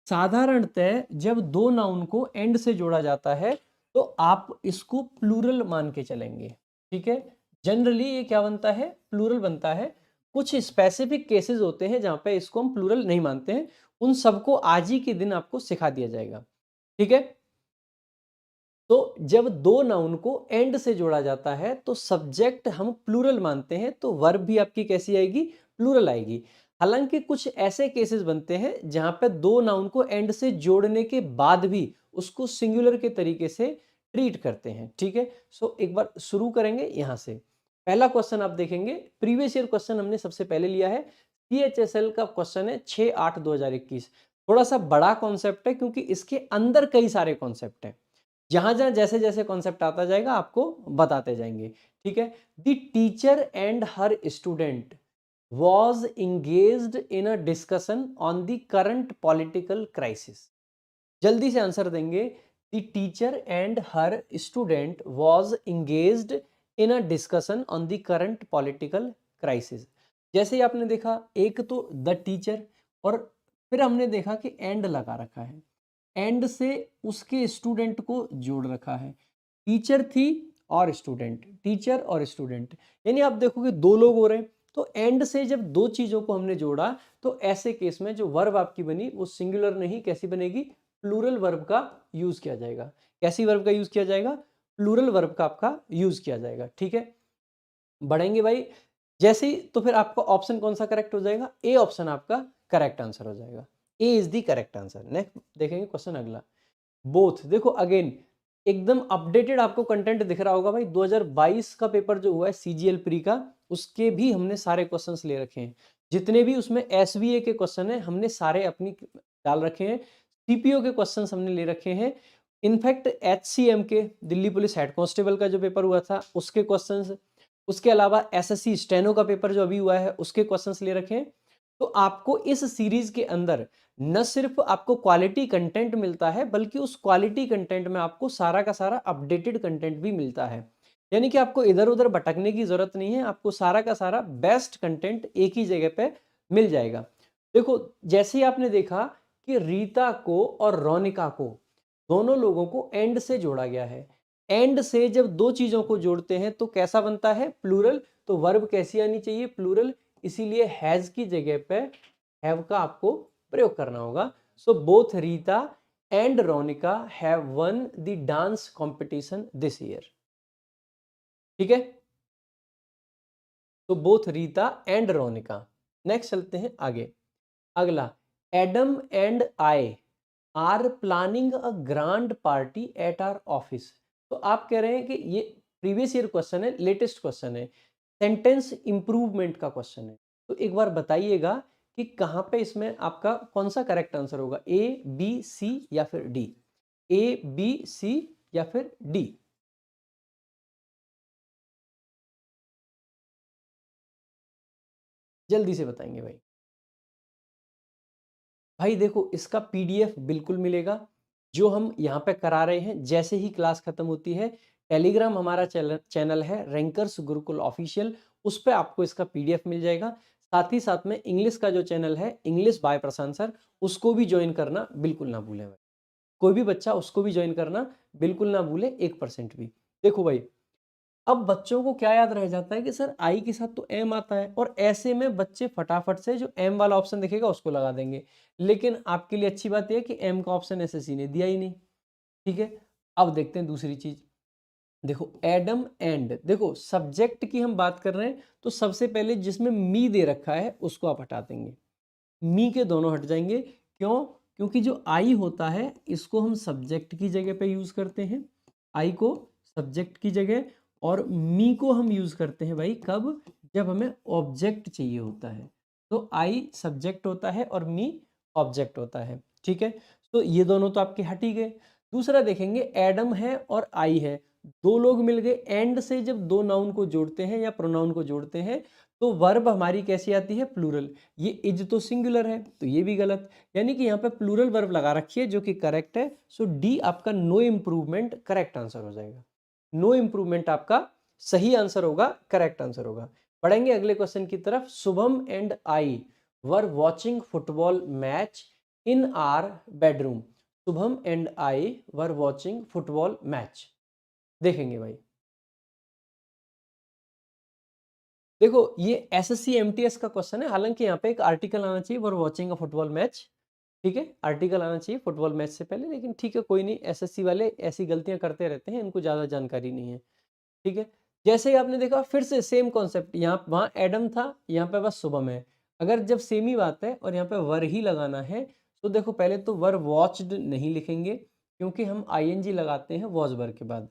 साधारणतः जब दो नाउन को एंड से जोड़ा जाता है तो आप इसको प्लूरल मान के चलेंगे, ठीक है। जनरली ये क्या बनता है, प्लूरल बनता है। कुछ स्पेसिफिक केसेस होते हैं जहां पे इसको हम प्लूरल नहीं मानते हैं, उन सबको आज ही के दिन आपको सिखा दिया जाएगा, ठीक है। तो जब दो नाउन को एंड से जोड़ा जाता है तो सब्जेक्ट हम प्लूरल मानते हैं, तो वर्ब भी आपकी कैसी आएगी, प्लूरल आएगी। हालांकि कुछ ऐसे केसेस बनते हैं जहां पे दो नाउन को एंड से जोड़ने के बाद भी उसको सिंगुलर के तरीके से ट्रीट करते हैं, ठीक है। सो एक बार शुरू करेंगे यहां से। पहला क्वेश्चन आप देखेंगे, प्रीवियस ईयर क्वेश्चन हमने सबसे पहले लिया है, CHSL का क्वेश्चन है 6/8/2021। थोड़ा सा बड़ा कॉन्सेप्ट है क्योंकि इसके अंदर कई सारे कॉन्सेप्ट हैं, जहां जहां जैसे जैसे कॉन्सेप्ट आता जाएगा आपको बताते जाएंगे, ठीक है। The teacher and her student was engaged in a discussion on the current political crisis. जल्दी से आंसर देंगे। The teacher and her student was engaged in a discussion on the current political crisis. जैसे ही आपने देखा, एक तो the teacher और फिर हमने देखा कि एंड लगा रखा है, एंड से उसके स्टूडेंट को जोड़ रखा है। टीचर थी और स्टूडेंट, टीचर और स्टूडेंट, यानी आप देखोगे दो लोग हो रहे हैं। तो एंड से जब दो चीजों को हमने जोड़ा तो ऐसे केस में जो वर्ब आपकी बनी वो सिंगुलर नहीं, कैसी बनेगी, प्लूरल वर्ब का यूज किया जाएगा। कैसी वर्ब का यूज किया जाएगा, प्लूरल वर्ब का आपका यूज किया जाएगा, ठीक है। बढ़ेंगे भाई जैसे ही, तो फिर आपका ऑप्शन कौन सा करेक्ट हो जाएगा, ए ऑप्शन आपका करेक्ट आंसर हो जाएगा। A is the correct answer. Next देखेंगे क्वेश्चन अगला, बोथ। देखो अगेन एकदम अपडेटेड आपको कंटेंट दिख रहा होगा भाई, 2022 का पेपर जो हुआ है CGL प्री का, उसके भी हमने सारे क्वेश्चंस ले रखे हैं। जितने भी उसमें SVA के क्वेश्चन है हमने सारे अपनी डाल रखे हैं, CPO के क्वेश्चंस हमने ले रखे हैं। इनफैक्ट HCM के, दिल्ली पुलिस हेड कांस्टेबल का जो पेपर हुआ था उसके क्वेश्चंस, उसके अलावा SSC स्टेनो का पेपर जो अभी हुआ है उसके क्वेश्चंस ले रखे हैं। तो आपको इस सीरीज के अंदर न सिर्फ आपको क्वालिटी कंटेंट मिलता है, बल्कि उस क्वालिटी कंटेंट में आपको सारा का सारा अपडेटेड कंटेंट भी मिलता है। यानी कि आपको इधर उधर भटकने की जरूरत नहीं है, आपको सारा का सारा बेस्ट कंटेंट एक ही जगह पे मिल जाएगा। देखो जैसे ही आपने देखा कि रीता को और रोनिका को, दोनों लोगों को एंड से जोड़ा गया है। एंड से जब दो चीजों को जोड़ते हैं तो कैसा बनता है, प्लूरल। तो वर्ब कैसी आनी चाहिए, प्लूरल। इसीलिए हैज की जगह पे हैव का आपको प्रयोग करना होगा। So both Rita and Ronika have won the dance competition this year, ठीक है। तो both Rita and Ronika. Next चलते हैं आगे। अगला, Adam and I are planning a grand party at our office. तो आप कह रहे हैं कि ये प्रीवियस ईयर क्वेश्चन है, लेटेस्ट क्वेश्चन है, सेंटेंस इंप्रूवमेंट का क्वेश्चन है। तो एक बार बताइएगा कि कहां पे इसमें आपका कौन सा करेक्ट आंसर होगा, A B C या फिर D, A B C या फिर D। जल्दी से बताएंगे भाई। भाई देखो इसका PDF बिल्कुल मिलेगा, जो हम यहाँ पे करा रहे हैं जैसे ही क्लास खत्म होती है। टेलीग्राम हमारा चैनल है रैंकर्स गुरुकुल ऑफिशियल, उस पे आपको इसका PDF मिल जाएगा। साथ ही साथ में इंग्लिश का जो चैनल है इंग्लिश बाय प्रशांत सर, उसको भी ज्वाइन करना बिल्कुल ना भूलें भाई। कोई भी बच्चा उसको भी ज्वाइन करना बिल्कुल ना भूले, 1% भी। देखो भाई, अब बच्चों को क्या याद रह जाता है कि सर आई के साथ तो एम आता है, और ऐसे में बच्चे फटाफट से जो एम वाला ऑप्शन दिखेगा उसको लगा देंगे। लेकिन आपके लिए अच्छी बात यह है कि एम का ऑप्शन एसएससी ने दिया ही नहीं। ठीक है, अब देखते हैं दूसरी चीज। देखो एडम एंड, देखो सब्जेक्ट की हम बात कर रहे हैं तो सबसे पहले जिसमें मी दे रखा है उसको आप हटा देंगे, मी के दोनों हट जाएंगे। क्यों? क्योंकि जो आई होता है इसको हम सब्जेक्ट की जगह पे यूज करते हैं, आई को सब्जेक्ट की जगह, और मी को हम यूज करते हैं भाई कब? जब हमें ऑब्जेक्ट चाहिए होता है। तो आई सब्जेक्ट होता है और मी ऑब्जेक्ट होता है। ठीक है, तो ये दोनों तो आपके हट ही गए। दूसरा देखेंगे, एडम है और आई है, दो लोग मिल गए। एंड से जब दो नाउन को जोड़ते हैं या प्रोनाउन को जोड़ते हैं तो वर्ब हमारी कैसी आती है? प्लूरल। ये इज तो सिंगुलर है तो ये भी गलत, यानी कि यहाँ पे प्लूरल वर्ब लगा रखी है जो कि करेक्ट है। सो डी आपका नो इम्प्रूवमेंट करेक्ट आंसर हो जाएगा। नो इम्प्रूवमेंट आपका सही आंसर होगा, करेक्ट आंसर होगा। पढ़ेंगे अगले क्वेश्चन की तरफ। Shubham and I were watching football match in are bedroom. Shubham and I were watching football match. देखेंगे भाई, देखो ये एसएससी एमटीएस का क्वेश्चन है, हालांकि यहाँ पे एक आर्टिकल आना चाहिए were watching a football match. ठीक है, आर्टिकल आना चाहिए फुटबॉल मैच से पहले, लेकिन ठीक है कोई नहीं, एसएससी वाले ऐसी गलतियां करते रहते हैं, इनको ज्यादा जानकारी नहीं है। ठीक है, जैसे ही आपने देखा फिर से सेम कॉन्सेप्ट, यहाँ वहां एडम था, यहाँ पे बस शुभम है। अगर जब सेम ही बात है और यहाँ पे वर ही लगाना है तो देखो पहले तो वर वॉच्ड नहीं लिखेंगे क्योंकि हम आईएनजी लगाते हैं वॉज वर के बाद।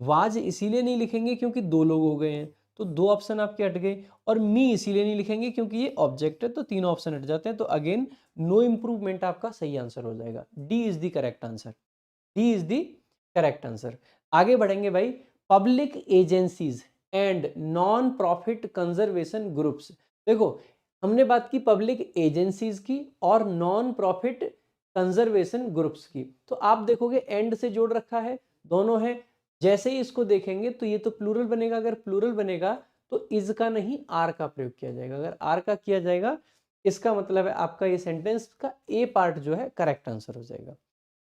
वाज इसीलिए नहीं लिखेंगे क्योंकि दो लोग हो गए हैं, तो दो ऑप्शन आपके हट गए। और मी इसीलिए नहीं लिखेंगे क्योंकि ये ऑब्जेक्ट है, तो तीनों ऑप्शन हट जाते हैं। तो अगेन नो इम्प्रूवमेंट आपका सही आंसर हो जाएगा। D is the correct answer. D is the correct answer. आगे बढ़ेंगे भाई। Public agencies and non profit conservation groups. देखो हमने बात की पब्लिक एजेंसीज की और नॉन प्रॉफिट कंजर्वेशन ग्रुप्स की, तो आप देखोगे एंड से जोड़ रखा है, दोनों है। जैसे ही इसको देखेंगे तो ये तो प्लूरल बनेगा, अगर प्लूरल बनेगा तो इज का नहीं आर का प्रयोग किया जाएगा। अगर आर का किया जाएगा इसका मतलब है आपका ये सेंटेंस का ए पार्ट जो है करेक्ट आंसर हो जाएगा।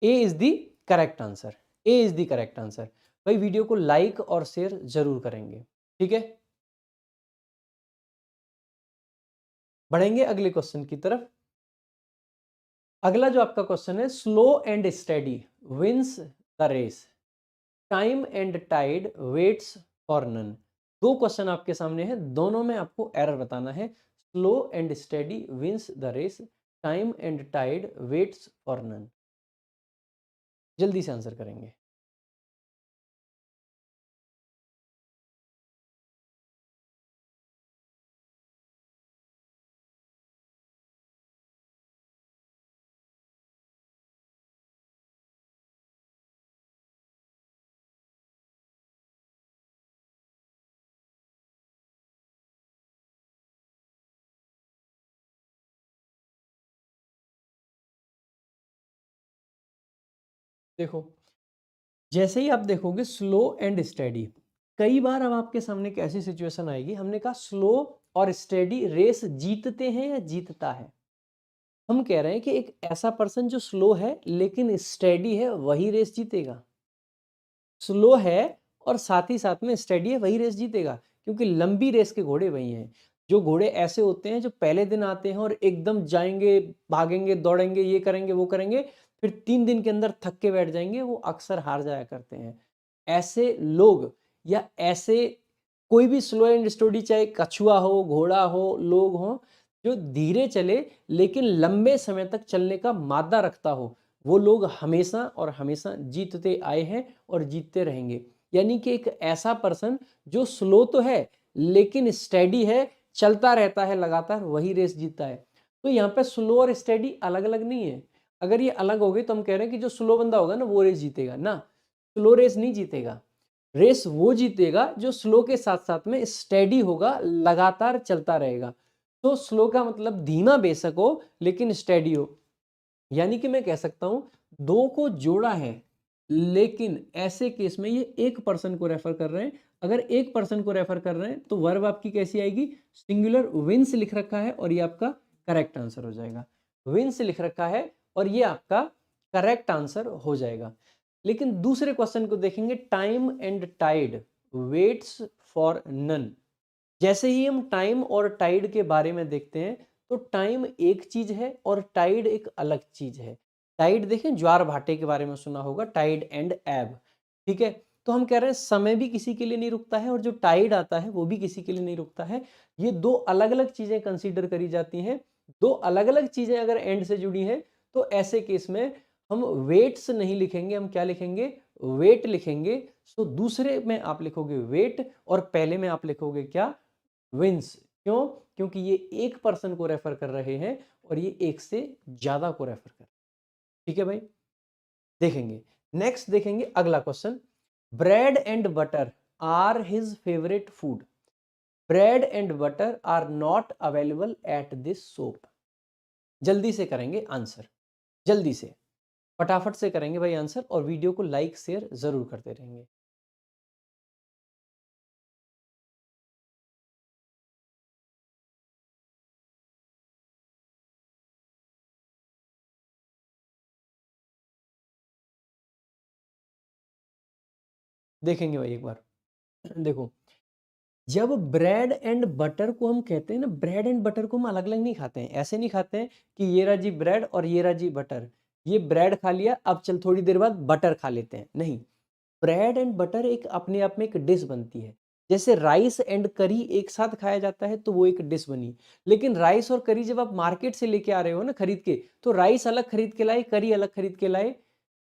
A is the correct answer. A is the correct answer. भाई वीडियो को लाइक और शेयर जरूर करेंगे। ठीक है, बढ़ेंगे अगले क्वेश्चन की तरफ। अगला जो आपका क्वेश्चन है, slow and steady wins the race, time and tide waits for none. दो क्वेश्चन आपके सामने है, दोनों में आपको एरर बताना है। Slow and steady wins the race, time and tide waits for none. जल्दी से आंसर करेंगे। देखो जैसे ही आप देखोगे स्लो एंड स्टेडी, कई बार अब आपके सामने एक ऐसी सिचुएशन आएगी, हमने कहा स्लो और स्टेडी रेस जीतते हैं या जीतता है। हम कह रहे हैं कि एक ऐसा पर्सन जो स्लो है लेकिन स्टेडी है वही रेस जीतेगा। स्लो है और साथ ही साथ में स्टेडी है वही रेस जीतेगा, क्योंकि लंबी रेस के घोड़े वही हैं। जो घोड़े ऐसे होते हैं जो पहले दिन आते हैं और एकदम जाएंगे, भागेंगे, दौड़ेंगे, ये करेंगे वो करेंगे, फिर 3 दिन के अंदर थक के बैठ जाएंगे, वो अक्सर हार जाया करते हैं। ऐसे लोग या ऐसे कोई भी स्लो एंड स्टडी, चाहे कछुआ हो, घोड़ा हो, लोग हो, जो धीरे चले लेकिन लंबे समय तक चलने का मादा रखता हो, वो लोग हमेशा और हमेशा जीतते आए हैं और जीतते रहेंगे। यानी कि एक ऐसा पर्सन जो स्लो तो है लेकिन स्टेडी है, चलता रहता है लगातार, वही रेस जीतता है। तो यहाँ पे स्लो और स्टेडी अलग अलग नहीं है। अगर ये अलग हो गए तो हम कह रहे हैं कि जो स्लो बंदा होगा ना वो रेस जीतेगा ना, स्लो रेस नहीं जीतेगा। रेस वो जीतेगा जो स्लो के साथ साथ में स्टेडी होगा, लगातार चलता रहेगा। तो स्लो का मतलब धीमा बेशक हो लेकिन स्टेडी हो। यानी कि मैं कह सकता हूं दो को जोड़ा है, लेकिन ऐसे केस में ये एक पर्सन को रेफर कर रहे हैं। अगर एक पर्सन को रेफर कर रहे हैं तो वर्ब आपकी कैसी आएगी? सिंगुलर विंस लिख रखा है और ये आपका करेक्ट आंसर हो जाएगा। विंस लिख रखा है और ये आपका करेक्ट आंसर हो जाएगा। लेकिन दूसरे क्वेश्चन को देखेंगे, time and tide waits for none. जैसे ही हम टाइम और टाइड के बारे में देखते हैं तो टाइम एक चीज है और टाइड एक अलग चीज है। टाइड देखें, ज्वार भाटे के बारे में सुना होगा, टाइड एंड एब, ठीक है। तो हम कह रहे हैं समय भी किसी के लिए नहीं रुकता है और जो टाइड आता है वो भी किसी के लिए नहीं रुकता है। ये दो अलग अलग चीजें कंसीडर करी जाती हैं। दो अलग अलग चीजें अगर एंड से जुड़ी हैं तो ऐसे केस में हम वेट्स नहीं लिखेंगे, हम क्या लिखेंगे, वेट लिखेंगे। सो दूसरे में आप लिखोगे वेट और पहले में आप लिखोगे क्या, विंस। क्यों? क्योंकि ये एक पर्सन को रेफर कर रहे हैं और ये एक से ज्यादा को रेफर कर रहे हैं। ठीक है भाई, देखेंगे नेक्स्ट, देखेंगे अगला question, bread and butter are his favourite food, bread and butter are not available at this shop. जल्दी से करेंगे आंसर, जल्दी से फटाफट से करेंगे भाई आंसर, और वीडियो को लाइक शेयर जरूर करते रहेंगे। देखेंगे भाई एक बार, देखो, जब ब्रेड एंड बटर को हम कहते हैं ना, ब्रेड एंड बटर को हम अलग अलग नहीं खाते हैं, ऐसे नहीं खाते हैं कि ये रहा जी ब्रेड और ये रहा जी बटर, ये ब्रेड खा लिया अब चल थोड़ी देर बाद बटर खा लेते हैं, नहीं। ब्रेड एंड बटर एक अपने आप में एक डिश बनती है। जैसे राइस एंड करी एक साथ खाया जाता है तो वो एक डिश बनी। लेकिन राइस और करी जब आप मार्केट से लेके आ रहे हो ना खरीद के, तो राइस अलग खरीद के लाए, करी अलग खरीद के लाए,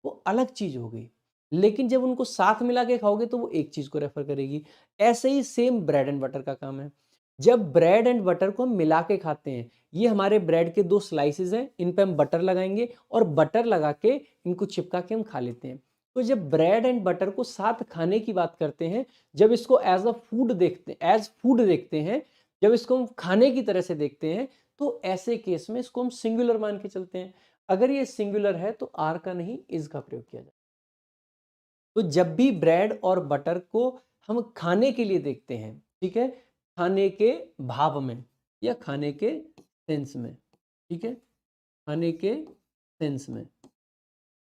वो अलग चीज हो गई। लेकिन जब उनको साथ मिला के खाओगे तो वो एक चीज को रेफर करेगी। ऐसे ही सेम ब्रेड एंड बटर का काम है। जब ब्रेड एंड बटर को हम मिला के खाते हैं, ये हमारे ब्रेड के दो स्लाइसेस हैं, इन पे हम बटर लगाएंगे और बटर लगा के इनको चिपका के हम खा लेते हैं। तो जब ब्रेड एंड बटर को साथ खाने की बात करते हैं, जब इसको एज अ फूड देखते, एज फूड देखते हैं, जब इसको हम खाने की तरह से देखते हैं, तो ऐसे केस में इसको हम सिंगुलर मान के चलते हैं। अगर ये सिंगुलर है तो आर का नहीं इज का प्रयोग किया जाए। तो जब भी ब्रेड और बटर को हम खाने के लिए देखते हैं, ठीक है, खाने के भाव में या खाने के सेंस में, ठीक है, खाने के सेंस में,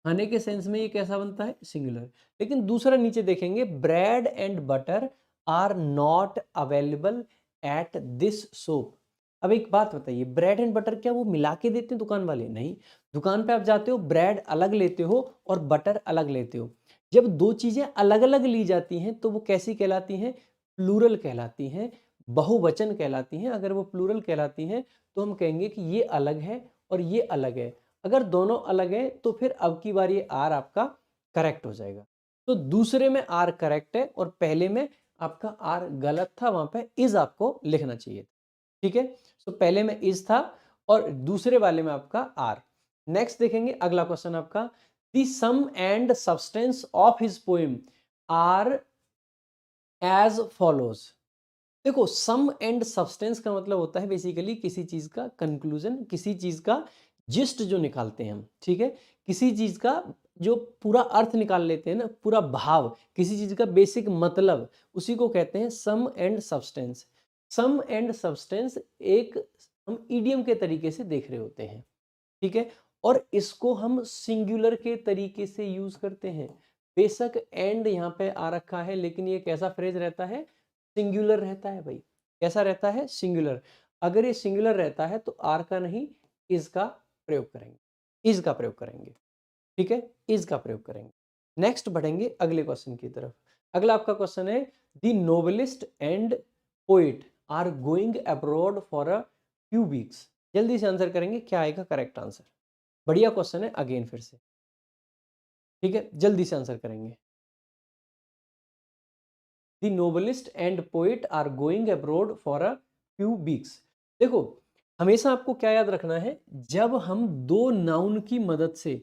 खाने के सेंस में ये कैसा बनता है, सिंगुलर। लेकिन दूसरा नीचे देखेंगे, bread and butter are not available at this shop. अब एक बात बताइए, ब्रेड एंड बटर क्या वो मिला के देते हैं दुकान वाले? नहीं। दुकान पे आप जाते हो, ब्रेड अलग लेते हो और बटर अलग लेते हो। जब दो चीजें अलग अलग ली जाती हैं तो वो कैसी कहलाती हैं, प्लूरल कहलाती हैं, बहुवचन कहलाती हैं। अगर वो प्लूरल कहलाती हैं तो हम कहेंगे कि ये अलग है और ये अलग है। अगर दोनों अलग हैं तो फिर अब की बार ये आर आपका करेक्ट हो जाएगा। तो दूसरे में आर करेक्ट है और पहले में आपका आर गलत था, वहां पे इज आपको लिखना चाहिए। ठीक है, तो पहले में इज था और दूसरे वाले में आपका आर। नेक्स्ट देखेंगे अगला क्वेश्चन आपका, the sum and substance of his poem are as follows. देखो, सम एंड सब्सटेंस का मतलब होता है बेसिकली किसी चीज का कंक्लूजन, किसी चीज का जिस्ट जो निकालते हैं हम, ठीक है, किसी चीज का जो पूरा अर्थ निकाल लेते हैं ना, पूरा भाव, किसी चीज का बेसिक मतलब, उसी को कहते हैं sum and substance. Sum and substance एक हम ईडियम के तरीके से देख रहे होते हैं, ठीक है, और इसको हम सिंगुलर के तरीके से यूज करते हैं। बेशक एंड यहाँ पे आ रखा है लेकिन ये कैसा फ्रेज रहता है, सिंगुलर रहता है भाई। कैसा रहता है, सिंगुलर। अगर ये सिंगुलर रहता है तो आर का नहीं इज का प्रयोग करेंगे, इज का प्रयोग करेंगे, ठीक है, इज का प्रयोग करेंगे। नेक्स्ट बढ़ेंगे अगले क्वेश्चन की तरफ। अगला आपका क्वेश्चन है, the novelist and poet are going abroad for a few weeks. जल्दी से आंसर करेंगे, क्या आएगा करेक्ट आंसर। बढ़िया क्वेश्चन है, अगेन फिर से, ठीक है, जल्दी से आंसर करेंगे। The novelist and poet are going abroad for a few weeks. देखो, हमेशा आपको क्या याद रखना है, जब हम दो नाउन की मदद से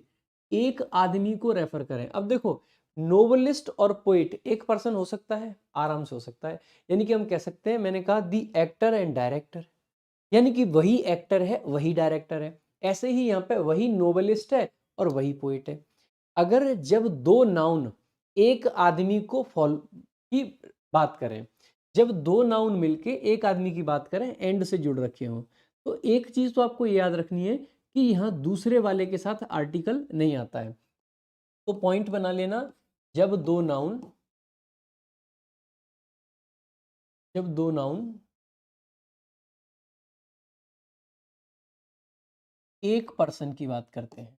एक आदमी को रेफर करें। अब देखो, नोवेलिस्ट और पोइट एक पर्सन हो सकता है, आराम से हो सकता है। यानी कि हम कह सकते हैं, मैंने कहा दी एक्टर एंड डायरेक्टर, यानी कि वही एक्टर है वही डायरेक्टर है। ऐसे ही यहाँ पे वही नोवेलिस्ट है और वही पोइट है। अगर जब दो नाउन एक आदमी को फॉलो की बात करें, जब दो नाउन मिलके एक आदमी की बात करें, एंड से जुड़ रखे हों, तो एक चीज तो आपको याद रखनी है कि यहाँ दूसरे वाले के साथ आर्टिकल नहीं आता है। तो पॉइंट बना लेना, जब दो नाउन एक पर्सन की बात करते हैं,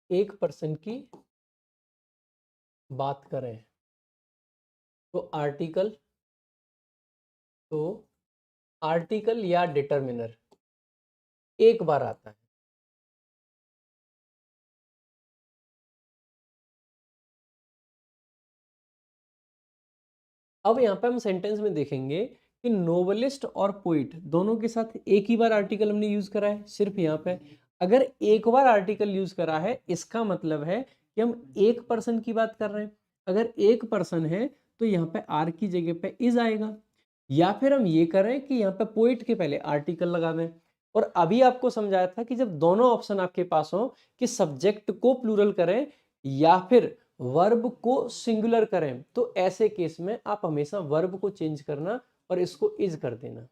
एक पर्सन की बात करें, तो आर्टिकल या डिटरमिनर एक बार आता है। अब यहाँ पे हम सेंटेंस में देखेंगे कि नोवेलिस्ट और पोइट दोनों के साथ एक ही बार आर्टिकल हमने यूज करा है। सिर्फ यहाँ पे अगर एक बार आर्टिकल यूज करा है, इसका मतलब है कि हम एक पर्सन की बात कर रहे हैं। अगर एक पर्सन है तो यहाँ पे आर की जगह पे इज आएगा, या फिर हम ये करें कि यहाँ पे पोइट के पहले आर्टिकल लगा दें। और अभी आपको समझाया था कि जब दोनों ऑप्शन आपके पास हो कि सब्जेक्ट को प्लूरल करें या फिर वर्ब को सिंगुलर करें, तो ऐसे केस में आप हमेशा वर्ब को चेंज करना और इसको इज कर देना।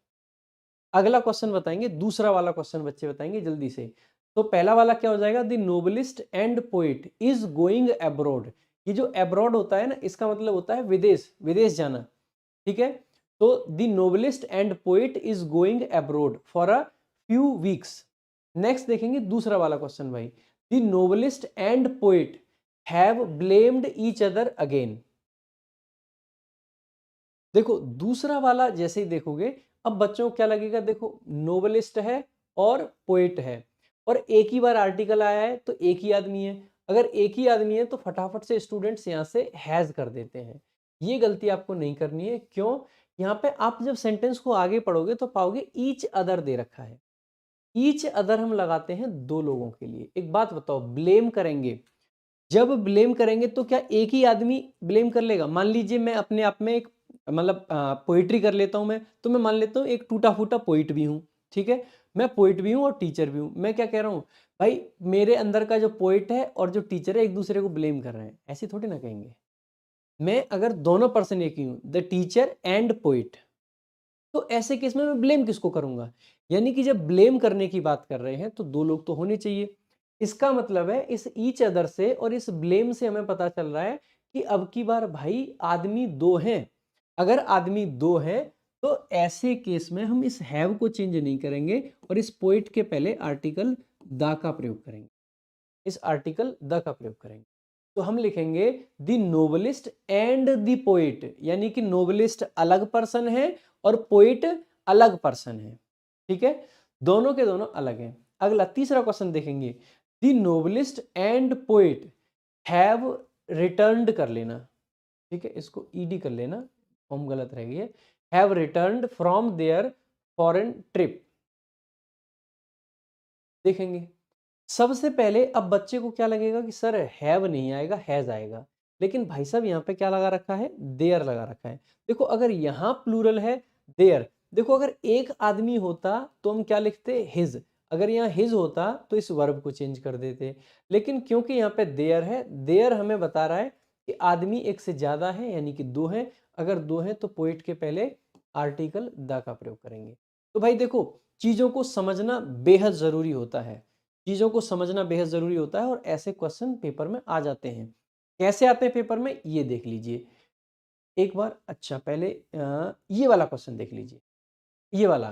अगला क्वेश्चन बताएंगे, दूसरा वाला क्वेश्चन बच्चे बताएंगे जल्दी से। तो पहला वाला क्या हो जाएगा, the novelist and poet is going abroad. ये जो अब्रॉड होता है ना, इसका मतलब होता है विदेश, विदेश जाना। ठीक है, तो the novelist and poet is going abroad for a few weeks. Next देखेंगे दूसरा वाला क्वेश्चन भाई, the novelist and poet have blamed each other again. देखो दूसरा वाला जैसे ही देखोगे, अब बच्चों को क्या लगेगा, देखो नोवेलिस्ट है और पोएट है और एक ही बार आर्टिकल आया है तो एक ही आदमी है। अगर एक ही आदमी है तो फटाफट से स्टूडेंट्स यहाँ से हैज कर देते हैं। ये गलती आपको नहीं करनी है। क्यों? यहाँ पे आप जब सेंटेंस को आगे पढ़ोगे तो पाओगे ईच अदर दे रखा है। ईच अदर हम लगाते हैं दो लोगों के लिए। एक बात बताओ, ब्लेम करेंगे, जब ब्लेम करेंगे तो क्या एक ही आदमी ब्लेम कर लेगा? मान लीजिए मैं अपने आप में एक मतलब पोइट्री कर लेता हूं मैं, तो मैं मान लेता हूँ एक टूटा फूटा पोइट भी हूँ। ठीक है, मैं पोइट भी हूँ और टीचर भी हूँ। मैं क्या कह रहा हूँ भाई, मेरे अंदर का जो पोइट है और जो टीचर है एक दूसरे को ब्लेम कर रहे हैं, ऐसे थोड़ी ना कहेंगे। मैं अगर दोनों पर्सन एक ही हूँ, द टीचर एंड पोइट, तो ऐसे केस में मैं ब्लेम किसको करूंगा? यानी कि जब ब्लेम करने की बात कर रहे हैं तो दो लोग तो होने चाहिए। इसका मतलब है इस ईच अदर से और इस ब्लेम से हमें पता चल रहा है कि अब की बार भाई आदमी दो हैं। अगर आदमी दो हैं तो ऐसे केस में हम इस हैव को चेंज नहीं करेंगे और इस पोइट के पहले आर्टिकल द का प्रयोग करेंगे। इस आर्टिकल द का प्रयोग करेंगे। तो हम लिखेंगे the novelist and the poet, यानी कि नोवेलिस्ट अलग पर्सन है और पोइट अलग पर्सन है। ठीक है, दोनों के दोनों अलग हैं। अगला तीसरा क्वेश्चन देखेंगे, the novelist and poet have returned कर लेना। ठीक है, इसको ईडी कर लेना, फॉर्म गलत रह गई है। Have returned from their foreign trip. देखेंगे सबसे पहले, अब बच्चे को क्या लगेगा कि सर हैव नहीं आएगा, हैज आएगा। लेकिन भाई साहब यहाँ पे क्या लगा रखा है, देयर लगा रखा है। देखो अगर यहाँ प्लूरल है देयर, देखो अगर एक आदमी होता तो हम क्या लिखते, हिज। अगर यहाँ हिज होता तो इस वर्ब को चेंज कर देते। लेकिन क्योंकि यहाँ पे देयर है, देयर हमें बता रहा है कि आदमी एक से ज्यादा है, यानी कि दो है। अगर दो है तो पोइट के पहले आर्टिकल द का प्रयोग करेंगे। तो भाई देखो, चीजों को समझना बेहद जरूरी होता है। चीजों को समझना बेहद जरूरी होता है और ऐसे क्वेश्चन पेपर में आ जाते हैं। कैसे आते हैं पेपर में, ये देख लीजिए एक बार। अच्छा पहले ये वाला क्वेश्चन देख लीजिए, ये वाला,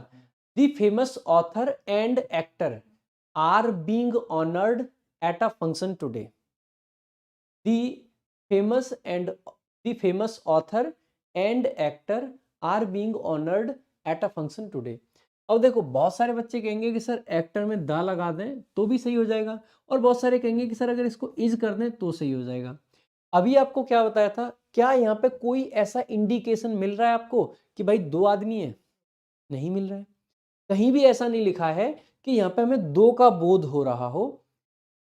the famous author and actor are being honoured at a function today. The famous author and actor are being honoured at a function today. अब देखो बहुत सारे बच्चे कहेंगे कि सर एक्टर में दा लगा दें तो भी सही हो जाएगा, और बहुत सारे कहेंगे कि सर अगर इसको इज कर दें तो सही हो जाएगा। अभी आपको क्या बताया था, क्या यहाँ पे कोई ऐसा इंडिकेशन मिल रहा है आपको कि भाई दो आदमी है? नहीं मिल रहा है। कहीं भी ऐसा नहीं लिखा है कि यहाँ पे हमें दो का बोध हो रहा हो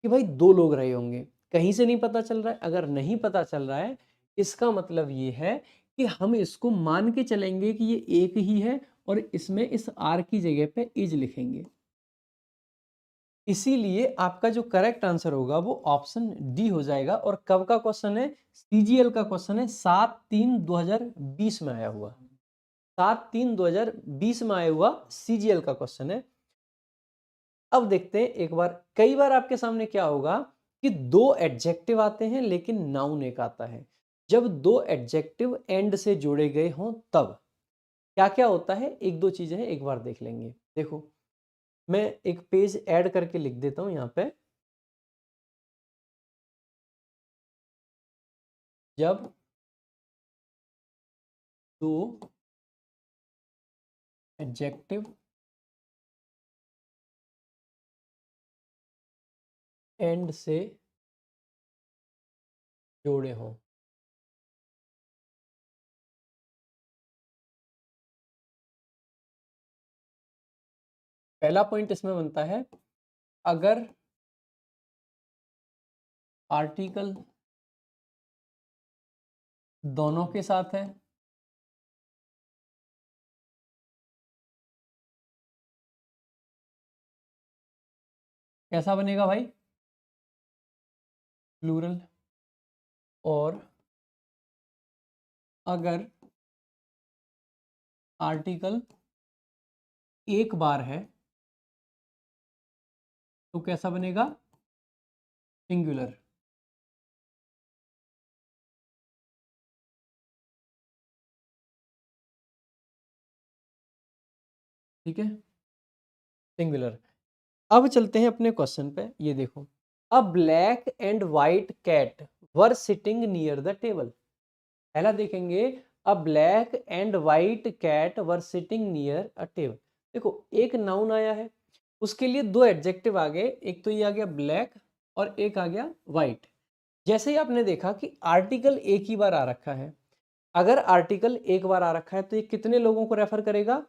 कि भाई दो लोग रहे होंगे। कहीं से नहीं पता चल रहा है। अगर नहीं पता चल रहा है, इसका मतलब ये है कि हम इसको मान के चलेंगे कि ये एक ही है और इसमें इस आर की जगह पे इज लिखेंगे। इसीलिए आपका जो करेक्ट आंसर होगा वो ऑप्शन डी हो जाएगा। और कब का क्वेश्चन है? सीजीएल का क्वेश्चन है, 7/3/2020 में आया हुआ। 7/3/2020 में आया हुआ CGL का क्वेश्चन है। अब देखते हैं एक बार, कई बार आपके सामने क्या होगा कि दो एडजेक्टिव आते हैं लेकिन नाउन एक आता है। जब दो एडजेक्टिव एंड से जोड़े गए हों तब क्या क्या होता है, एक दो चीजें हैं, एक बार देख लेंगे। देखो, मैं एक पेज ऐड करके लिख देता हूं यहां पे। जब दो एडजेक्टिव एंड से जोड़े हों, पहला पॉइंट इसमें बनता है, अगर आर्टिकल दोनों के साथ है, कैसा बनेगा भाई, प्लूरल। और अगर आर्टिकल एक बार है तो कैसा बनेगा, सिंगुलर। ठीक है, सिंगुलर। अब चलते हैं अपने क्वेश्चन पे, ये देखो, a black and white cat were sitting near the table. पहला देखेंगे, a black and white cat were sitting near a table. देखो, एक नाउन आया है, उसके लिए दो एडजेक्टिव आ गए, एक तो ये आ गया ब्लैक और एक आ गया वाइट। जैसे ही आपने देखा कि आर्टिकल एक ही बार आ रखा है, अगर आर्टिकल एक बार आ रखा है तो ये कितने लोगों को रेफर करेगा,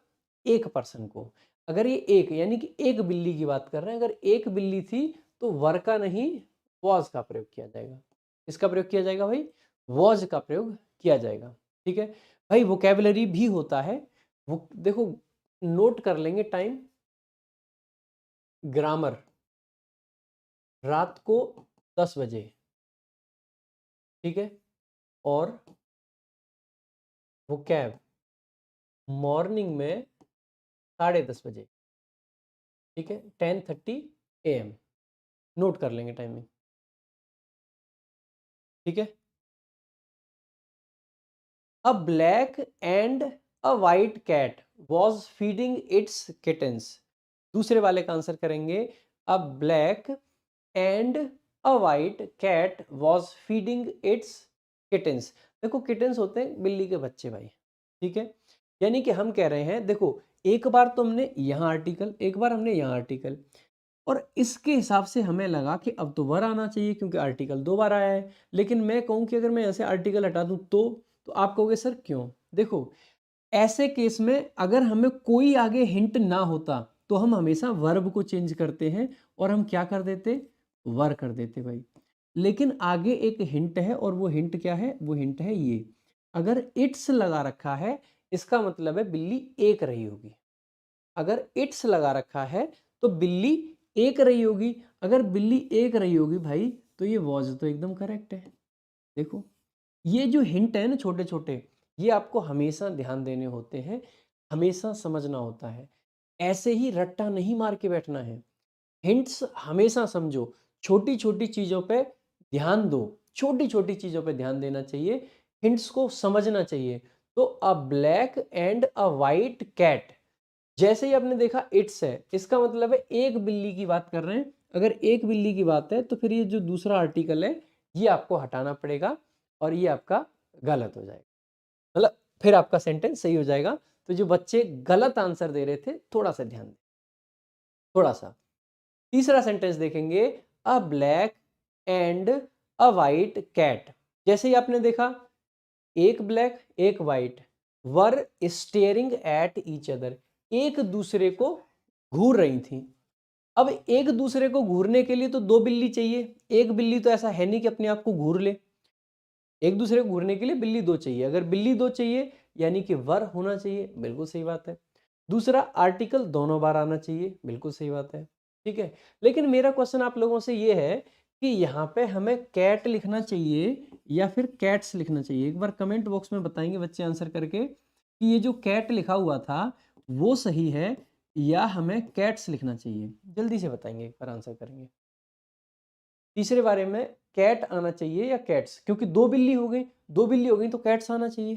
एक पर्सन को। अगर ये एक यानी कि एक बिल्ली की बात कर रहे हैं, अगर एक बिल्ली थी तो वर का नहीं वॉज का प्रयोग किया जाएगा। इसका प्रयोग किया जाएगा भाई, वॉज का प्रयोग किया जाएगा। ठीक है भाई, वोकेबलरी भी होता है वो, देखो नोट कर लेंगे टाइम। ग्रामर रात को 10 बजे, ठीक है, और वोकैब मॉर्निंग में 10:30 बजे, ठीक है, 10:30 AM। नोट कर लेंगे टाइमिंग, ठीक है। A black and a white cat was feeding its kittens. दूसरे वाले का आंसर करेंगे, a black and a white cat was feeding its kittens. देखो, किटन्स होते हैं बिल्ली के बच्चे भाई, ठीक है। यानी कि हम कह रहे हैं, देखो एक बार तो हमने यहाँ आर्टिकल, एक बार हमने यहाँ आर्टिकल, और इसके हिसाब से हमें लगा कि अब तो वर आना चाहिए क्योंकि आर्टिकल दो बार आया है। लेकिन मैं कहूँ कि अगर मैं ऐसे आर्टिकल हटा दूँ तो आप कहोगे सर क्यों। देखो, ऐसे केस में अगर हमें कोई आगे हिंट ना होता तो हम हमेशा वर्ब को चेंज करते हैं और हम क्या कर देते, वर कर देते भाई। लेकिन आगे एक हिंट है, और वो हिंट क्या है, वो हिंट है ये, अगर इट्स लगा रखा है इसका मतलब है बिल्ली एक रही होगी। अगर इट्स लगा रखा है तो बिल्ली एक रही होगी। अगर बिल्ली एक रही होगी भाई तो ये वॉज तो एकदम करेक्ट है। देखो, ये जो हिंट है ना छोटे छोटे, ये आपको हमेशा ध्यान देने होते हैं, हमेशा समझना होता है। ऐसे ही रट्टा नहीं मार के बैठना है। हिंट्स हमेशा समझो, छोटी छोटी चीजों पे ध्यान दो, छोटी छोटी चीजों पे ध्यान देना चाहिए, हिंट्स को समझना चाहिए। तो a black and a white cat, जैसे ही आपने देखा इट्स है, इसका मतलब है एक बिल्ली की बात कर रहे हैं। अगर एक बिल्ली की बात है तो फिर ये जो दूसरा आर्टिकल है ये आपको हटाना पड़ेगा और ये आपका गलत हो जाएगा, मतलब फिर आपका सेंटेंस सही हो जाएगा। तो जो बच्चे गलत आंसर दे रहे थे थोड़ा सा ध्यान दें, थोड़ा सा। तीसरा सेंटेंस देखेंगे, a black and a white cat. जैसे ही आपने देखा एक ब्लैक एक white were staring at each other, एक दूसरे को घूर रही थी। अब एक दूसरे को घूरने के लिए तो दो बिल्ली चाहिए, एक बिल्ली तो ऐसा है नहीं कि अपने आप को घूर ले। एक दूसरे को घूरने के लिए बिल्ली दो चाहिए, अगर बिल्ली दो चाहिए यानी कि वर होना चाहिए, बिल्कुल सही बात है। दूसरा, आर्टिकल दोनों बार आना चाहिए, बिल्कुल सही बात है, ठीक है। लेकिन मेरा क्वेश्चन आप लोगों से ये है कि यहाँ पे हमें कैट लिखना चाहिए या फिर कैट्स लिखना चाहिए। एक बार कमेंट बॉक्स में बताएंगे बच्चे आंसर करके कि ये जो कैट लिखा हुआ था वो सही है या हमें कैट्स लिखना चाहिए? जल्दी से बताएंगे, एक बार आंसर करेंगे। तीसरे बारे में कैट आना चाहिए या कैट्स, क्योंकि दो बिल्ली हो गई, दो बिल्ली हो गई तो कैट्स आना चाहिए।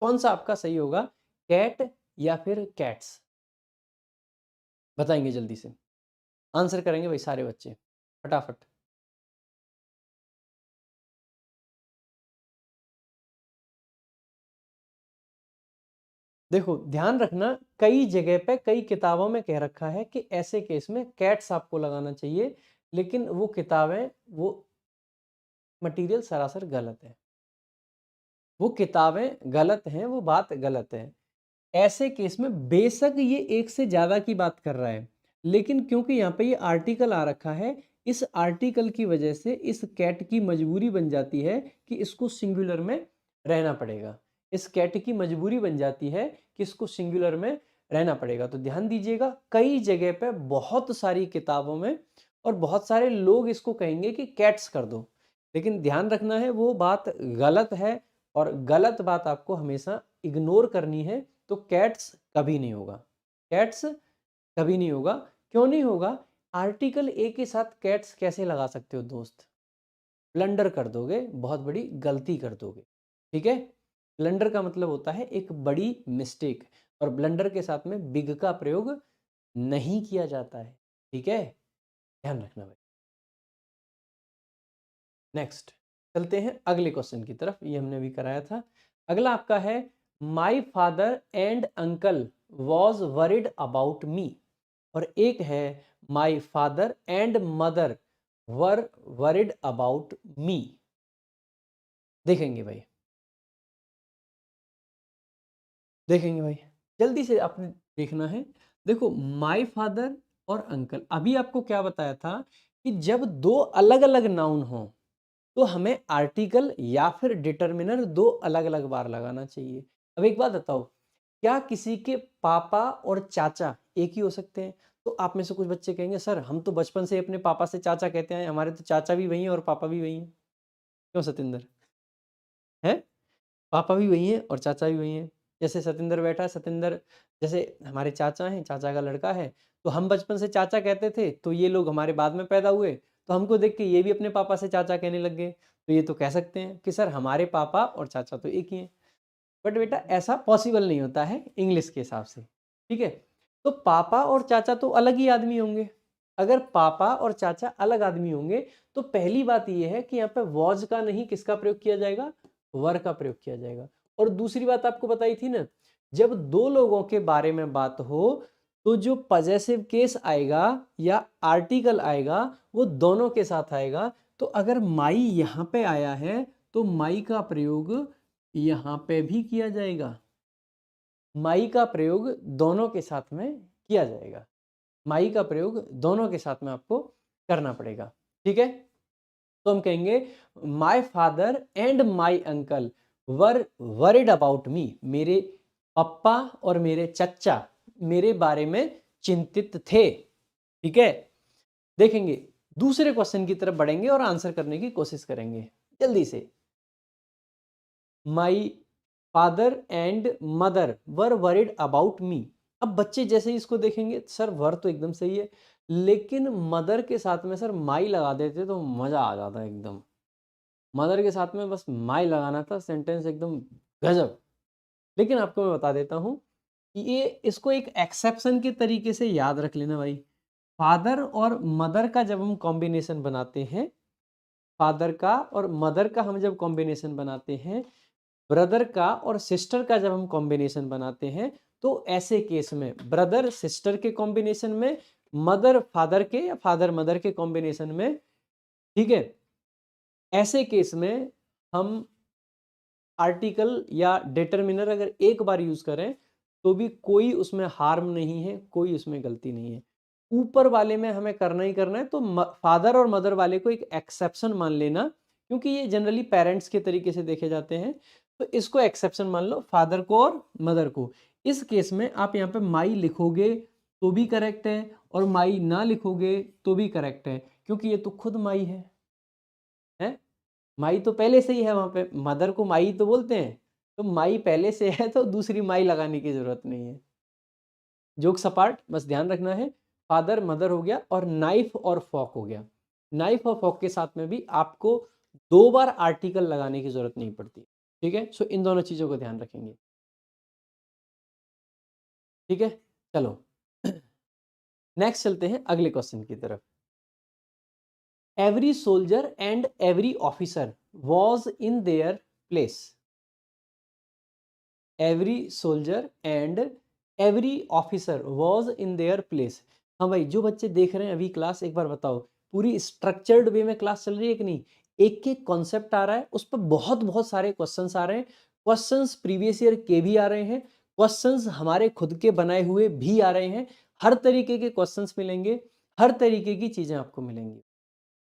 कौन सा आपका सही होगा, कैट या फिर कैट्स? बताएंगे जल्दी से, आंसर करेंगे भाई सारे बच्चे फटाफट। देखो ध्यान रखना, कई जगह पे कई किताबों में कह रखा है कि ऐसे केस में कैट्स आपको लगाना चाहिए, लेकिन वो किताबें, वो मटेरियल सरासर गलत है, वो किताबें गलत हैं, वो बात गलत है। ऐसे केस में बेशक ये एक से ज्यादा की बात कर रहा है, लेकिन क्योंकि यहाँ पे ये आर्टिकल आ रखा है, इस आर्टिकल की वजह से इस कैट की मजबूरी बन जाती है कि इसको सिंगुलर में रहना पड़ेगा। इस कैट की मजबूरी बन जाती है कि इसको सिंगुलर में रहना पड़ेगा। तो ध्यान दीजिएगा, कई जगह पे बहुत सारी किताबों में और बहुत सारे लोग इसको कहेंगे कि कैट्स कर दो, लेकिन ध्यान रखना है वो बात गलत है, और गलत बात आपको हमेशा इग्नोर करनी है। तो कैट्स कभी नहीं होगा, कैट्स कभी नहीं होगा। क्यों नहीं होगा? आर्टिकल ए के साथ कैट्स कैसे लगा सकते हो दोस्त? ब्लंडर कर दोगे, बहुत बड़ी गलती कर दोगे। ठीक है, ब्लंडर का मतलब होता है एक बड़ी मिस्टेक, और ब्लंडर के साथ में बिग का प्रयोग नहीं किया जाता है। ठीक है, ध्यान रखना भाई। नेक्स्ट चलते हैं अगले क्वेश्चन की तरफ, ये हमने भी कराया था। अगला आपका है, my father and uncle was worried about me, और एक है my father and mother were worried about me. देखेंगे भाई, देखेंगे भाई, जल्दी से आपने देखना है। देखो माई फादर और अंकल, अभी आपको क्या बताया था कि जब दो अलग अलग नाउन हो तो हमें आर्टिकल या फिर डिटर्मिनर दो अलग अलग बार लगाना चाहिए। अब एक बात बताओ, क्या किसी के पापा और चाचा एक ही हो सकते हैं? तो आप में से कुछ बच्चे कहेंगे सर हम तो बचपन से अपने पापा से चाचा कहते हैं, हमारे तो चाचा भी वही हैं और पापा भी वही हैं। क्यों सतिंदर? है, पापा भी वही हैं और चाचा भी वही हैं। जैसे सतिंदर बैठा है, सतिंदर जैसे हमारे चाचा हैं, चाचा का लड़का है, तो हम बचपन से चाचा कहते थे, तो ये लोग हमारे बाद में पैदा हुए, तो हमको देख के ये भी अपने पापा से चाचा कहने लग गए। तो ये तो कह सकते हैं कि सर हमारे पापा और चाचा तो एक ही हैं। बट बेटा ऐसा पॉसिबल नहीं होता है इंग्लिश के हिसाब से। ठीक है, तो पापा और चाचा तो अलग ही आदमी होंगे। अगर पापा और चाचा अलग आदमी होंगे तो पहली बात यह है कि यहाँ पे वॉज का नहीं, किसका प्रयोग किया जाएगा? वर का प्रयोग किया जाएगा। और दूसरी बात आपको बताई थी ना, जब दो लोगों के बारे में बात हो तो जो पजेसिव केस आएगा या आर्टिकल आएगा वो दोनों के साथ आएगा। तो अगर माई यहाँ पे आया है तो माई का प्रयोग यहाँ पे भी किया जाएगा, माई का प्रयोग दोनों के साथ में किया जाएगा, माई का प्रयोग दोनों के साथ में आपको करना पड़ेगा। ठीक है, तो हम कहेंगे my father and my uncle were worried about me, मेरे पप्पा और मेरे चच्चा मेरे बारे में चिंतित थे। ठीक है, देखेंगे दूसरे क्वेश्चन की तरफ बढ़ेंगे और आंसर करने की कोशिश करेंगे जल्दी से। My father and mother were worried about me. अब बच्चे जैसे ही इसको देखेंगे सर वर तो एकदम सही है, लेकिन मदर के साथ में सर माई लगा देते तो मजा आ जाता एकदम। मदर के साथ में बस माई लगाना था, सेंटेंस एकदम गजब। लेकिन आपको मैं बता देता हूँ कि ये इसको एक एक्सेप्शन के तरीके से याद रख लेना भाई। फादर और मदर का जब हम कॉम्बिनेशन बनाते हैं, फादर का और मदर का हम जब कॉम्बिनेशन बनाते हैं, ब्रदर का और सिस्टर का जब हम कॉम्बिनेशन बनाते हैं, तो ऐसे केस में ब्रदर सिस्टर के कॉम्बिनेशन में, मदर फादर के या फादर मदर के कॉम्बिनेशन में, ठीक है, ऐसे केस में हम आर्टिकल या डिटरमिनर अगर एक बार यूज करें तो भी कोई उसमें हार्म नहीं है, कोई उसमें गलती नहीं है। ऊपर वाले में हमें करना ही करना है, तो फादर और मदर वाले को एक एक्सेप्शन मान लेना, क्योंकि ये जनरली पेरेंट्स के तरीके से देखे जाते हैं। तो इसको एक्सेप्शन मान लो, फादर को और मदर को। इस केस में आप यहाँ पे माई लिखोगे तो भी करेक्ट है, और माई ना लिखोगे तो भी करेक्ट है, क्योंकि ये तो खुद माई है। माई तो पहले से ही है वहां पे, मदर को माई तो बोलते हैं, तो माई पहले से है तो दूसरी माई लगाने की ज़रूरत नहीं है। जोक्स अपार्ट, बस ध्यान रखना है, फादर मदर हो गया और नाइफ और फॉक हो गया। नाइफ और फॉक के साथ में भी आपको 2 बार आर्टिकल लगाने की ज़रूरत नहीं पड़ती। ठीक है? सो इन दोनों चीज़ों को ध्यान रखेंगे। ठीक है? चलो नेक्स्ट चलते हैं अगले क्वेश्चन की तरफ। Every soldier and every officer was in their place. Every soldier and every officer was in their place. हाँ भाई, जो बच्चे देख रहे हैं अभी क्लास, एक बार बताओ पूरी स्ट्रक्चर्ड वे में क्लास चल रही है कि नहीं? एक एक कॉन्सेप्ट आ रहा है, उस पर बहुत बहुत सारे क्वेश्चंस आ रहे हैं। क्वेश्चंस प्रीवियस ईयर के भी आ रहे हैं, क्वेश्चंस हमारे खुद के बनाए हुए भी आ रहे हैं। हर तरीके के क्वेश्चंस मिलेंगे, हर तरीके की चीजें आपको मिलेंगी,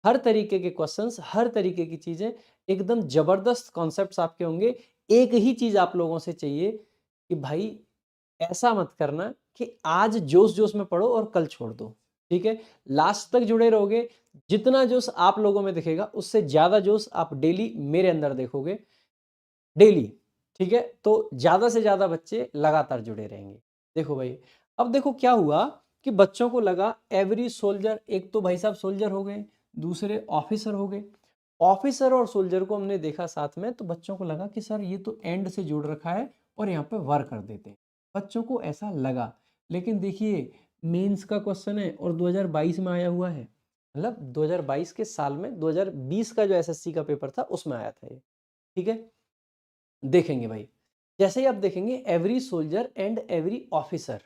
हर तरीके के क्वेश्चंस, हर तरीके की चीजें, एकदम जबरदस्त कॉन्सेप्ट्स आपके होंगे। एक ही चीज आप लोगों से चाहिए कि भाई ऐसा मत करना कि आज जोश जोश में पढ़ो और कल छोड़ दो। ठीक है? लास्ट तक जुड़े रहोगे, जितना जोश आप लोगों में दिखेगा उससे ज्यादा जोश आप डेली मेरे अंदर देखोगे, डेली। ठीक है? तो ज्यादा से ज्यादा बच्चे लगातार जुड़े रहेंगे। देखो भाई, अब देखो क्या हुआ कि बच्चों को लगा एवरी सोल्जर, एक तो भाई साहब सोल्जर हो गए, दूसरे ऑफिसर हो गए। ऑफिसर और सोल्जर को हमने देखा साथ में, तो बच्चों को लगा कि सर ये तो एंड से जोड़ रखा है और यहाँ पे वर कर देते हैं। बच्चों को ऐसा लगा, लेकिन देखिए मेंस का क्वेश्चन है और 2022 में आया हुआ है, मतलब 2022 के साल में 2020 का जो एसएससी का पेपर था उसमें आया था ये। ठीक है? देखेंगे भाई, जैसे ही आप देखेंगे every soldier and every officer,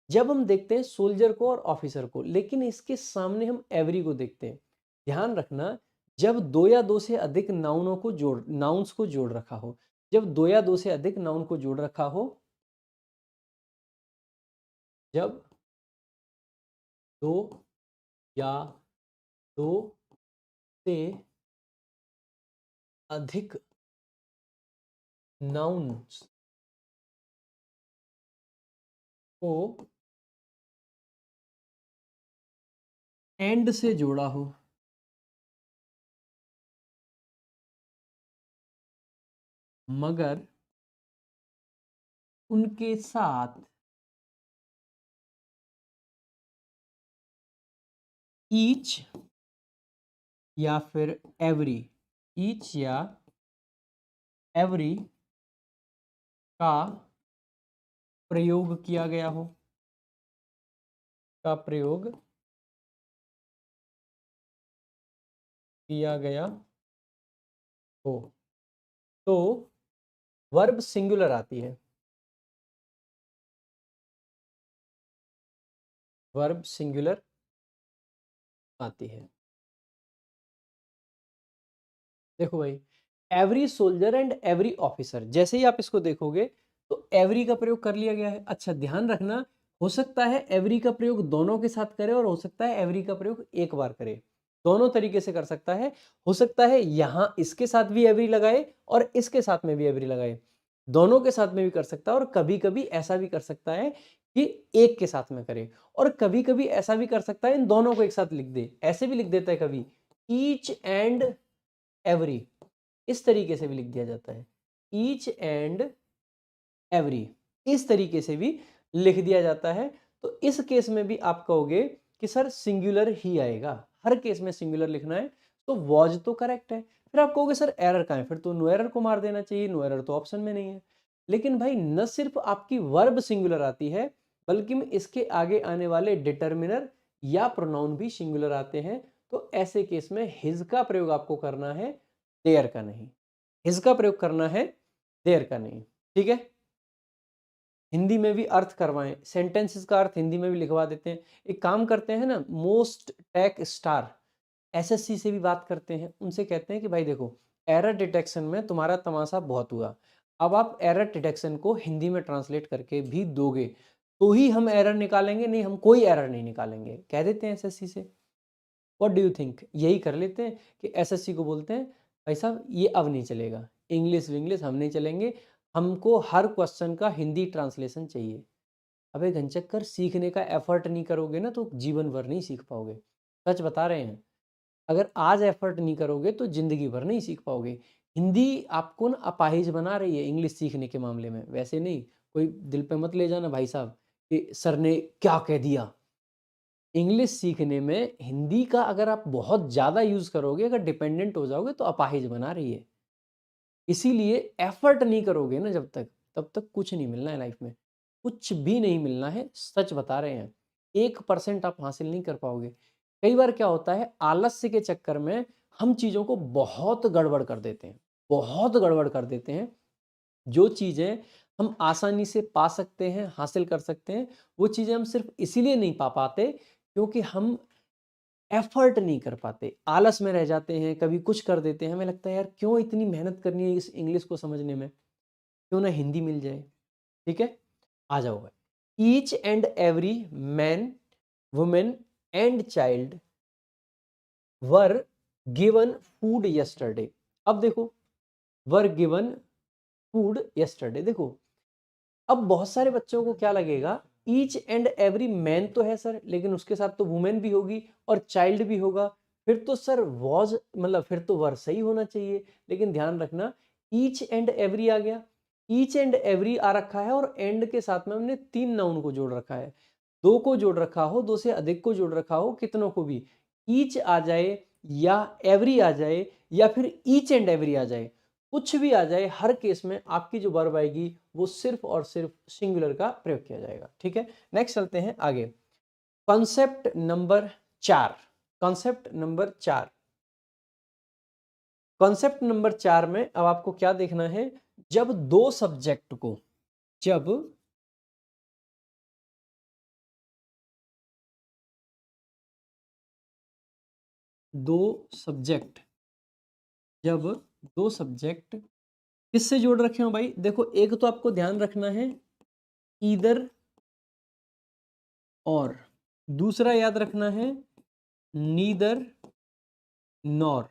जब हम देखते हैं सोल्जर को और ऑफिसर को, लेकिन इसके सामने हम एवरी को देखते हैं। ध्यान रखना, जब दो या दो से अधिक नाउन्स को जोड़ रखा हो, जब दो या दो से अधिक नाउन को जोड़ रखा हो, जब दो या दो से अधिक नाउन्स को एंड से जोड़ा हो, मगर उनके साथ ईच या फिर एवरी, ईच या एवरी का प्रयोग किया गया हो, का प्रयोग किया गया हो, तो वर्ब सिंगुलर आती है। वर्ब सिंगुलर आती है। देखो भाई, every soldier and every officer, जैसे ही आप इसको देखोगे तो एवरी का प्रयोग कर लिया गया है। अच्छा ध्यान रखना, हो सकता है एवरी का प्रयोग दोनों के साथ करे और हो सकता है एवरी का प्रयोग एक बार करे, दोनों तरीके से कर सकता है। हो सकता है यहां इसके साथ भी एवरी लगाए और इसके साथ में भी एवरी लगाए, दोनों के साथ में भी कर सकता है। और कभी कभी ऐसा भी कर सकता है कि एक के साथ में करे, और कभी कभी ऐसा भी कर सकता है इन दोनों को एक साथ लिख दे, ऐसे भी लिख देता है कभी, ईच एंड एवरी, इस तरीके से भी लिख दिया जाता है, ईच एंड एवरी, इस तरीके से भी लिख दिया जाता है। तो इस केस में भी आप कहोगे कि सर सिंगुलर ही आएगा, हर केस में सिंगुलर लिखना है, तो वॉज तो करेक्ट है। फिर आप कहोगे सर एरर कहाँ है, फिर तो नो एरर को मार देना चाहिए, नो एरर तो ऑप्शन में नहीं है। लेकिन भाई न सिर्फ आपकी वर्ब सिंगुलर आती है, बल्कि में इसके आगे आने वाले डिटर्मिनर या प्रोनाउन भी सिंगुलर आते हैं। तो ऐसे केस में हिज का प्रयोग आपको करना है, देयर का नहीं। हिज का प्रयोग करना है, देयर का नहीं। ठीक है? हिंदी में भी अर्थ करवाएं, सेंटेंसेस का अर्थ हिंदी में भी लिखवा देते हैं। एक काम करते हैं ना, मोस्ट टेक स्टार एसएससी से भी बात करते हैं, उनसे कहते हैं कि भाई देखो एरर डिटेक्शन में तुम्हारा तमाशा बहुत हुआ, अब आप एरर डिटेक्शन को हिंदी में ट्रांसलेट करके भी दोगे तो ही हम एरर निकालेंगे, नहीं हम कोई एरर नहीं निकालेंगे, कह देते हैं एसएससी से। व्हाट डू यू थिंक, यही कर लेते हैं कि एसएससी को बोलते हैं भाई साहब ये अब नहीं चलेगा, इंग्लिश विंग्लिश हम नहीं चलेंगे, हमको हर क्वेश्चन का हिंदी ट्रांसलेशन चाहिए। अबे घनचक्कर, सीखने का एफर्ट नहीं करोगे ना तो जीवन भर नहीं सीख पाओगे, सच बता रहे हैं। अगर आज एफर्ट नहीं करोगे तो जिंदगी भर नहीं सीख पाओगे। हिंदी आपको ना अपाहिज बना रही है इंग्लिश सीखने के मामले में, वैसे नहीं, कोई दिल पे मत ले जाना भाई साहब कि सर ने क्या कह दिया। इंग्लिश सीखने में हिंदी का अगर आप बहुत ज़्यादा यूज़ करोगे, अगर डिपेंडेंट हो जाओगे तो अपाहिज बना रही है। इसीलिए एफर्ट नहीं करोगे ना जब तक, तब तक कुछ नहीं मिलना है लाइफ में, कुछ भी नहीं मिलना है, सच बता रहे हैं। 1% आप हासिल नहीं कर पाओगे। कई बार क्या होता है, आलस्य के चक्कर में हम चीज़ों को बहुत गड़बड़ कर देते हैं, बहुत गड़बड़ कर देते हैं। जो चीज़ें हम आसानी से पा सकते हैं, हासिल कर सकते हैं, वो चीज़ें हम सिर्फ इसीलिए नहीं पा पाते क्योंकि हम एफर्ट नहीं कर पाते, आलस में रह जाते हैं, कभी कुछ कर देते हैं। हमें लगता है यार क्यों इतनी मेहनत करनी है इस इंग्लिश को समझने में, क्यों ना हिंदी मिल जाए। ठीक है, आ जाओ भाई। Each and every man, women and child were given food yesterday. अब देखो, वर गिवन फूड यस्टरडे, देखो अब बहुत सारे बच्चों को क्या लगेगा, ईच एंड एवरी मैन तो है सर, लेकिन उसके साथ तो वुमेन भी होगी और चाइल्ड भी होगा, फिर तो सर वॉज मतलब फिर तो वर सही होना चाहिए। लेकिन ध्यान रखना, ईच एंड एवरी आ गया, ईच एंड एवरी आ रखा है और एंड के साथ में हमने 3 नाउन को जोड़ रखा है। 2 को जोड़ रखा हो, 2 से अधिक को जोड़ रखा हो, कितनों को भी, ईच आ जाए या एवरी आ जाए या फिर ईच एंड एवरी आ जाए, कुछ भी आ जाए, हर केस में आपकी जो वर्ब आएगी वो सिर्फ और सिर्फ सिंगुलर का प्रयोग किया जाएगा। ठीक है, नेक्स्ट चलते हैं आगे। Concept number 4, concept number 4, concept number 4 में अब आपको क्या देखना है, जब दो सब्जेक्ट को, जब दो सब्जेक्ट, जब दो सब्जेक्ट किससे जोड़ रखे हो भाई, देखो एक तो आपको ध्यान रखना है ईदर और, दूसरा याद रखना है नीदर नॉर।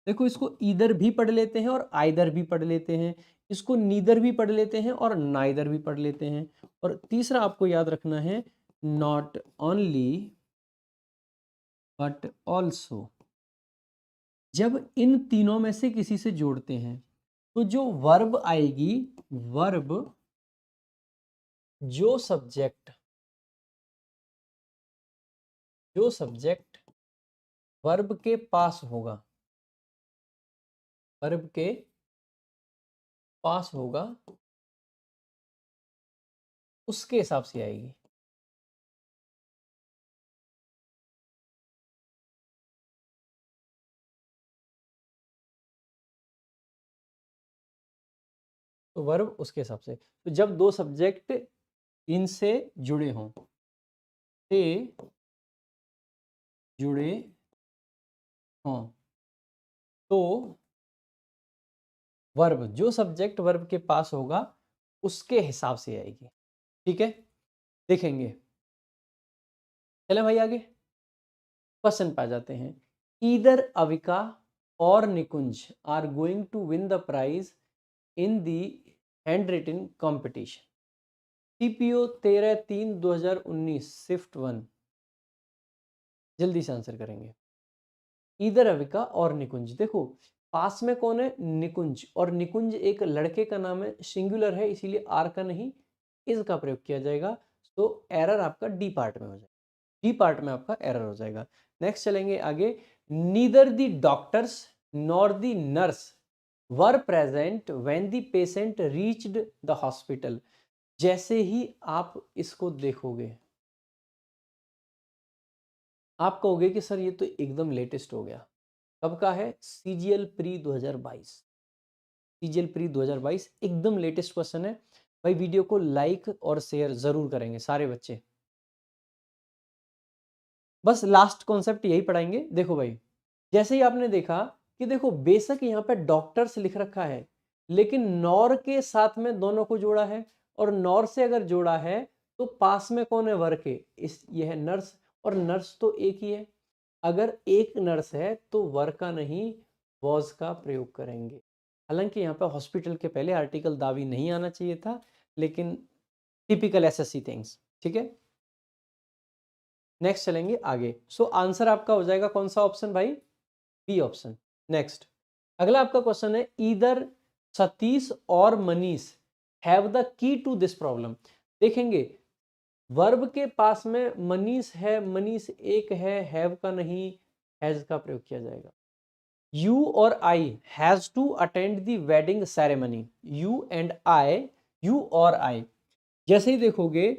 देखो इसको ईदर भी पढ़ लेते हैं और आइदर भी पढ़ लेते हैं, इसको नीदर भी पढ़ लेते हैं और नाइदर भी पढ़ लेते हैं, और तीसरा आपको याद रखना है नॉट ओनली बट ऑल्सो। जब इन तीनों में से किसी से जोड़ते हैं तो जो वर्ब आएगी, वर्ब जो सब्जेक्ट, जो सब्जेक्ट वर्ब के पास होगा, वर्ब के पास होगा, उसके हिसाब से आएगी। तो वर्ब उसके हिसाब से, तो जब दो सब्जेक्ट इनसे जुड़े हों, से जुड़े हों, तो वर्ब जो सब्जेक्ट वर्ब के पास होगा उसके हिसाब से आएगी। ठीक है, देखेंगे, चले भाई आगे क्वेश्चन पे आ जाते हैं। Either Avika or Nikunj are going to win the prize in the handwritten competition. TPO 13/3/2019 shift 1, जल्दी से आंसर करेंगे। ईदर अविका और निकुंज, देखो पास में कौन है, निकुंज, और निकुंज एक लड़के का नाम है, सिंगुलर है, इसीलिए आर का नहीं इज का प्रयोग किया जाएगा। तो एरर आपका डी पार्ट में हो जाएगा, डी पार्ट में आपका एरर हो जाएगा। नेक्स्ट चलेंगे आगे। Neither the doctors nor the nurse were present when the patient reached the hospital. जैसे ही आप इसको देखोगे आप कहोगे कि सर ये तो एकदम लेटेस्ट हो गया। कब का है, सीजीएल प्री 2022, सीजीएल प्री 2022 एकदम लेटेस्ट क्वेश्चन है भाई। वीडियो को लाइक और शेयर जरूर करेंगे सारे बच्चे। बस लास्ट कॉन्सेप्ट यही पढ़ाएंगे। देखो भाई, जैसे ही आपने देखा कि देखो बेशक यहाँ पे डॉक्टर्स लिख रखा है, लेकिन नॉर के साथ में दोनों को जोड़ा है, और नॉर से अगर जोड़ा है तो पास में कौन है, वर के, इस ये है नर्स, और नर्स तो एक ही है। अगर एक नर्स है तो वर का नहीं वॉज का प्रयोग करेंगे। हालांकि यहाँ पे हॉस्पिटल के पहले आर्टिकल दावी नहीं आना चाहिए था, लेकिन टिपिकल एसएससी थिंग्स। ठीक है, नेक्स्ट चलेंगे आगे। सो आंसर आपका हो जाएगा कौन सा ऑप्शन भाई, बी ऑप्शन। नेक्स्ट, अगला आपका क्वेश्चन है, ईदर सतीश और Manish have the key to this problem. देखेंगे वर्ब के पास में मनीष है, मनीष एक हैव का नहीं, हैज का प्रयोग किया जाएगा। यू और I has to attend the wedding ceremony. You and I, you और आई, जैसे ही देखोगे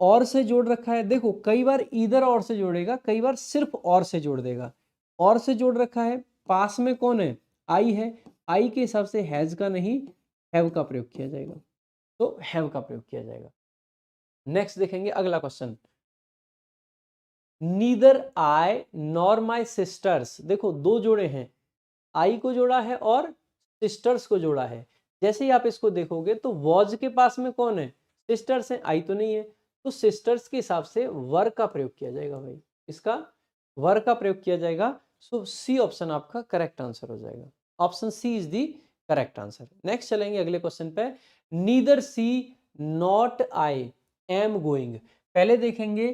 और से जोड़ रखा है, देखो कई बार ईदर और से जोड़ेगा, कई बार सिर्फ और से जोड़ देगा। और से जोड़ रखा है, पास में कौन है, आई है, आई के हिसाब से हैज का नहीं हैव का प्रयोग किया जाएगा, तो हैव का प्रयोग किया जाएगा। नेक्स्ट देखेंगे अगला question, neither I nor my sisters. देखो दो जोड़े हैं, आई को जोड़ा है और सिस्टर्स को जोड़ा है। जैसे ही आप इसको देखोगे तो वॉज के पास में कौन है, सिस्टर्स है, आई तो नहीं है, तो सिस्टर्स के हिसाब से वर का प्रयोग किया जाएगा भाई, इसका वर का प्रयोग किया जाएगा। सो सी ऑप्शन आपका करेक्ट आंसर हो जाएगा, option C is the correct answer. Next चलेंगे अगले क्वेश्चन पे, neither she nor I am going. पहले देखेंगे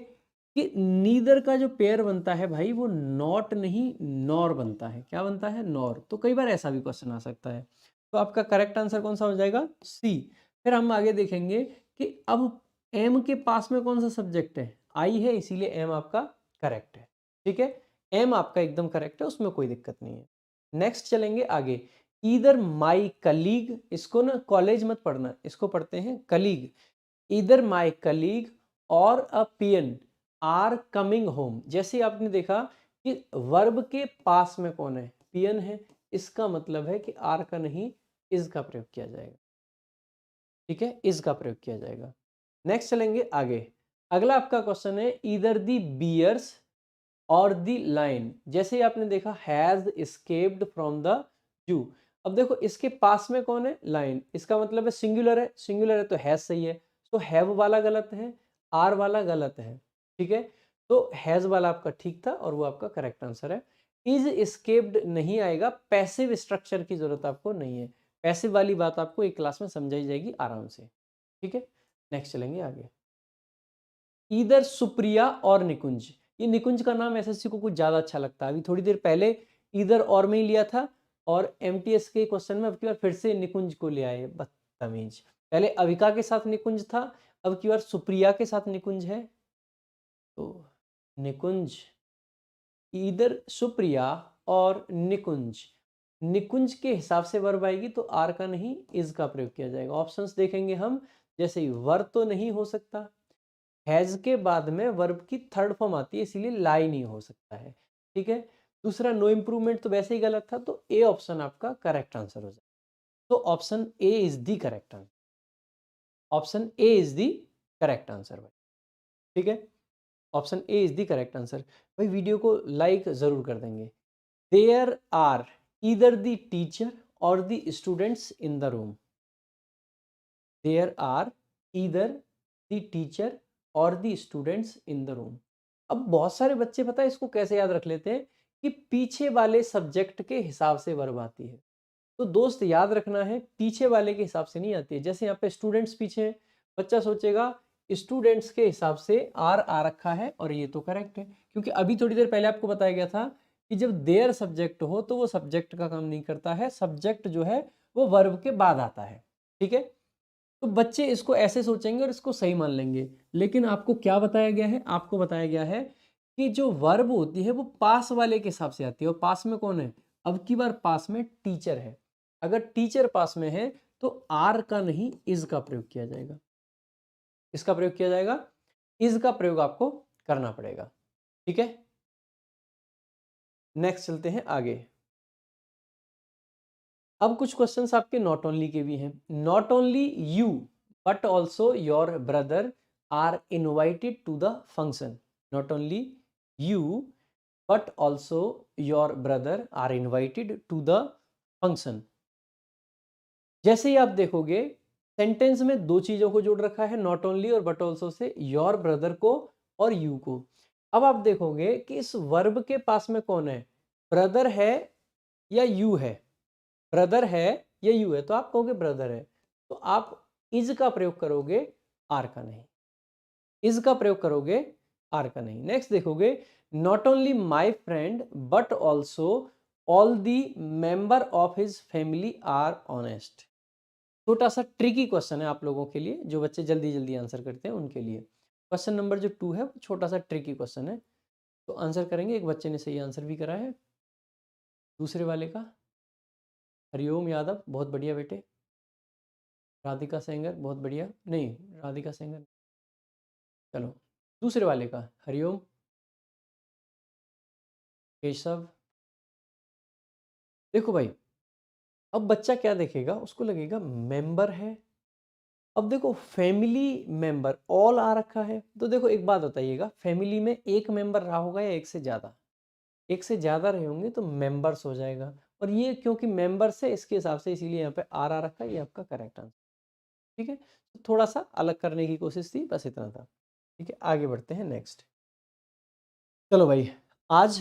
कि नीदर का जो पेयर बनता है भाई वो नॉट नहीं नॉर बनता है। क्या बनता है, नॉर। तो कई बार ऐसा भी क्वेश्चन आ सकता है, तो आपका करेक्ट आंसर कौन सा हो जाएगा, सी। फिर हम आगे देखेंगे कि अब एम के पास में कौन सा सब्जेक्ट है, आई है, इसीलिए एम आपका करेक्ट है। ठीक है, एम आपका एकदम करेक्ट है, उसमें कोई दिक्कत नहीं है। नेक्स्ट चलेंगे आगे, ईदर माई कलीग, इसको ना कॉलेज मत पढ़ना, इसको पढ़ते हैं कलीग। ईदर माई कलीग और अ पियन आर कमिंग होम। जैसे आपने देखा कि वर्ब के पास में कौन है, पियन है, इसका मतलब है कि आर का नहीं इज का प्रयोग किया जाएगा। ठीक है, इज का प्रयोग किया जाएगा। नेक्स्ट चलेंगे आगे, अगला आपका क्वेश्चन है, ईदर दी बियर्स और दी लाइन। जैसे ही आपने देखा has escaped from the zoo. अब देखो इसके पास में कौन है, लाइन, इसका मतलब है सिंगुलर है, सिंगुलर है तो हैज सही है, तो हैव वाला गलत है, आर वाला गलत है। ठीक है, तो हैज वाला आपका ठीक था और वो आपका करेक्ट आंसर है। इज एस्केप्ड नहीं आएगा, पैसिव स्ट्रक्चर की जरूरत आपको नहीं है, पैसिव वाली बात आपको एक क्लास में समझाई जाएगी आराम से। ठीक है, नेक्स्ट चलेंगे आगे, ईदर सुप्रिया और निकुंज। ये निकुंज का नाम एसएससी को कुछ ज्यादा अच्छा लगता है, अभी थोड़ी देर पहले ईदर और में ही लिया था और एमटीएस के क्वेश्चन में अब की बार फिर से निकुंज को ले आए, बदतमीज। पहले अविका के साथ निकुंज था, अब की बार सुप्रिया के साथ निकुंज है, तो निकुंज, ईदर सुप्रिया और निकुंज। निकुंज के हिसाब से वर्ब आएगी तो आर का नहीं इज का प्रयोग किया जाएगा। ऑप्शंस देखेंगे हम, जैसे ही वर्ब तो नहीं हो सकता, हैज के बाद में वर्ब की थर्ड फॉर्म आती है, इसीलिए लाई नहीं हो सकता है। ठीक है, दूसरा नो इंप्रूवमेंट तो वैसे ही गलत था, तो ए ऑप्शन आपका करेक्ट आंसर हो जाए। तो option A is the correct answer, option A is the correct answer भाई। ठीक है, option A is the correct answer. भाई वीडियो को लाइक जरूर कर देंगे। There are either the teacher or the students in the room. There are either the teacher or the students in the room. अब बहुत सारे बच्चे पता है इसको कैसे याद रख लेते हैं कि पीछे वाले सब्जेक्ट के हिसाब से वर्ब आती है। तो दोस्त याद रखना है, पीछे वाले के हिसाब से नहीं आती है। जैसे यहाँ पे स्टूडेंट्स पीछे हैं, बच्चा सोचेगा स्टूडेंट्स के हिसाब से आर आ रखा है और ये तो करेक्ट है, क्योंकि अभी थोड़ी देर पहले आपको बताया गया था कि जब देयर सब्जेक्ट हो तो वो सब्जेक्ट का काम नहीं करता है, सब्जेक्ट जो है वो वर्ब के बाद आता है। ठीक है, तो बच्चे इसको ऐसे सोचेंगे और इसको सही मान लेंगे, लेकिन आपको क्या बताया गया है, आपको बताया गया है कि जो वर्ब होती है वो पास वाले के हिसाब से आती है, और पास में कौन है, अब की बार पास में टीचर है। अगर टीचर पास में है तो आर का नहीं इज का प्रयोग किया जाएगा, इसका प्रयोग किया जाएगा, इज का प्रयोग आपको करना पड़ेगा। ठीक है, नेक्स्ट चलते हैं आगे। अब कुछ क्वेश्चंस आपके नॉट ओनली के भी हैं। Not only you but also your brother are invited to the function. Not only you but also your brother are invited to the function. जैसे ही आप देखोगे सेंटेंस में दो चीजों को जोड़ रखा है, नॉट ओनली और but also say, your brother को और यू को। अब आप देखोगे कि इस वर्ब के पास में कौन है, ब्रदर है या यू है, ब्रदर है या यू है, तो आप कहोगे ब्रदर है, तो आप इज का प्रयोग करोगे, आर का नहीं, इज का प्रयोग करोगे, आर का नहीं। नेक्स्ट देखोगे, not only my friend but also all the member of his family are honest. छोटा सा ट्रिकी क्वेश्चन है आप लोगों के लिए, जो बच्चे जल्दी जल्दी आंसर करते हैं उनके लिए। क्वेश्चन नंबर जो 2 है वो छोटा सा ट्रिकी क्वेश्चन है, तो आंसर करेंगे। एक बच्चे ने सही आंसर भी करा है, दूसरे वाले का हरिओम यादव, बहुत बढ़िया बेटे। राधिका सेंगर, बहुत बढ़िया। नहीं, राधिका सेंगर, चलो दूसरे वाले का हरिओम केशव। देखो भाई, अब बच्चा क्या देखेगा, उसको लगेगा मेंबर है। अब देखो फैमिली मेंबर ऑल आ रखा है, तो देखो एक बात बताइएगा, फैमिली में एक मेंबर रहा होगा या एक से ज़्यादा? एक से ज़्यादा रहे होंगे तो मेंबर्स हो जाएगा, और ये क्योंकि मेंबर्स है इसके हिसाब से इसीलिए यहाँ पे आर आ रखा है, ये आपका करेक्ट आंसर। ठीक है, तो थोड़ा सा अलग करने की कोशिश थी, बस इतना था। ठीक है, आगे बढ़ते हैं नेक्स्ट। चलो भाई, आज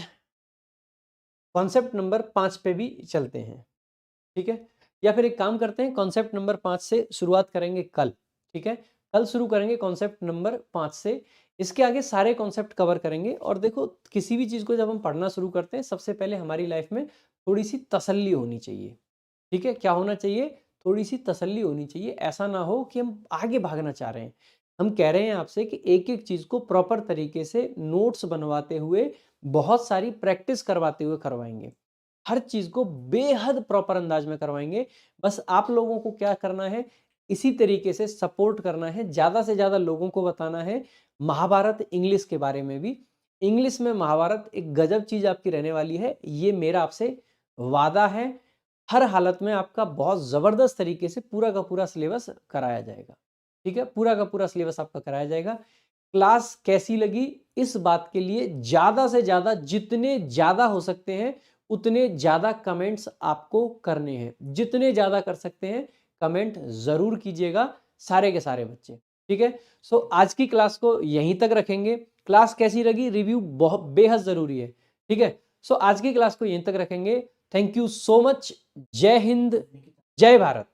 कॉन्सेप्ट नंबर 5 पे भी चलते हैं। ठीक है, या फिर एक काम करते हैं, कॉन्सेप्ट नंबर 5 से शुरुआत करेंगे कल। ठीक है, कल शुरू करेंगे कॉन्सेप्ट नंबर 5 से। इसके आगे सारे कॉन्सेप्ट कवर करेंगे। और देखो, किसी भी चीज़ को जब हम पढ़ना शुरू करते हैं, सबसे पहले हमारी लाइफ में थोड़ी सी तसल्ली होनी चाहिए। ठीक है, क्या होना चाहिए? थोड़ी सी तसल्ली होनी चाहिए। ऐसा ना हो कि हम आगे भागना चाह रहे हैं। हम कह रहे हैं आपसे कि एक एक चीज़ को प्रॉपर तरीके से नोट्स बनवाते हुए, बहुत सारी प्रैक्टिस करवाते हुए करवाएंगे। हर चीज़ को बेहद प्रॉपर अंदाज में करवाएंगे। बस आप लोगों को क्या करना है, इसी तरीके से सपोर्ट करना है, ज़्यादा से ज़्यादा लोगों को बताना है। महाभारत इंग्लिश के बारे में भी, इंग्लिश में महाभारत एक गजब चीज़ आपकी रहने वाली है, ये मेरा आपसे वादा है। हर हालत में आपका बहुत ज़बरदस्त तरीके से पूरा का पूरा सिलेबस कराया जाएगा। ठीक है, पूरा का पूरा सिलेबस आपका कराया जाएगा। क्लास कैसी लगी, इस बात के लिए ज़्यादा से ज़्यादा, जितने ज़्यादा हो सकते हैं उतने ज़्यादा कमेंट्स आपको करने हैं। जितने ज़्यादा कर सकते हैं कमेंट ज़रूर कीजिएगा, सारे के सारे बच्चे। ठीक है, सो आज की क्लास को यहीं तक रखेंगे। क्लास कैसी लगी, रिव्यू बहुत बेहद ज़रूरी है। ठीक है, सो आज की क्लास को यहीं तक रखेंगे। Thank you so much. जय हिंद, जय भारत।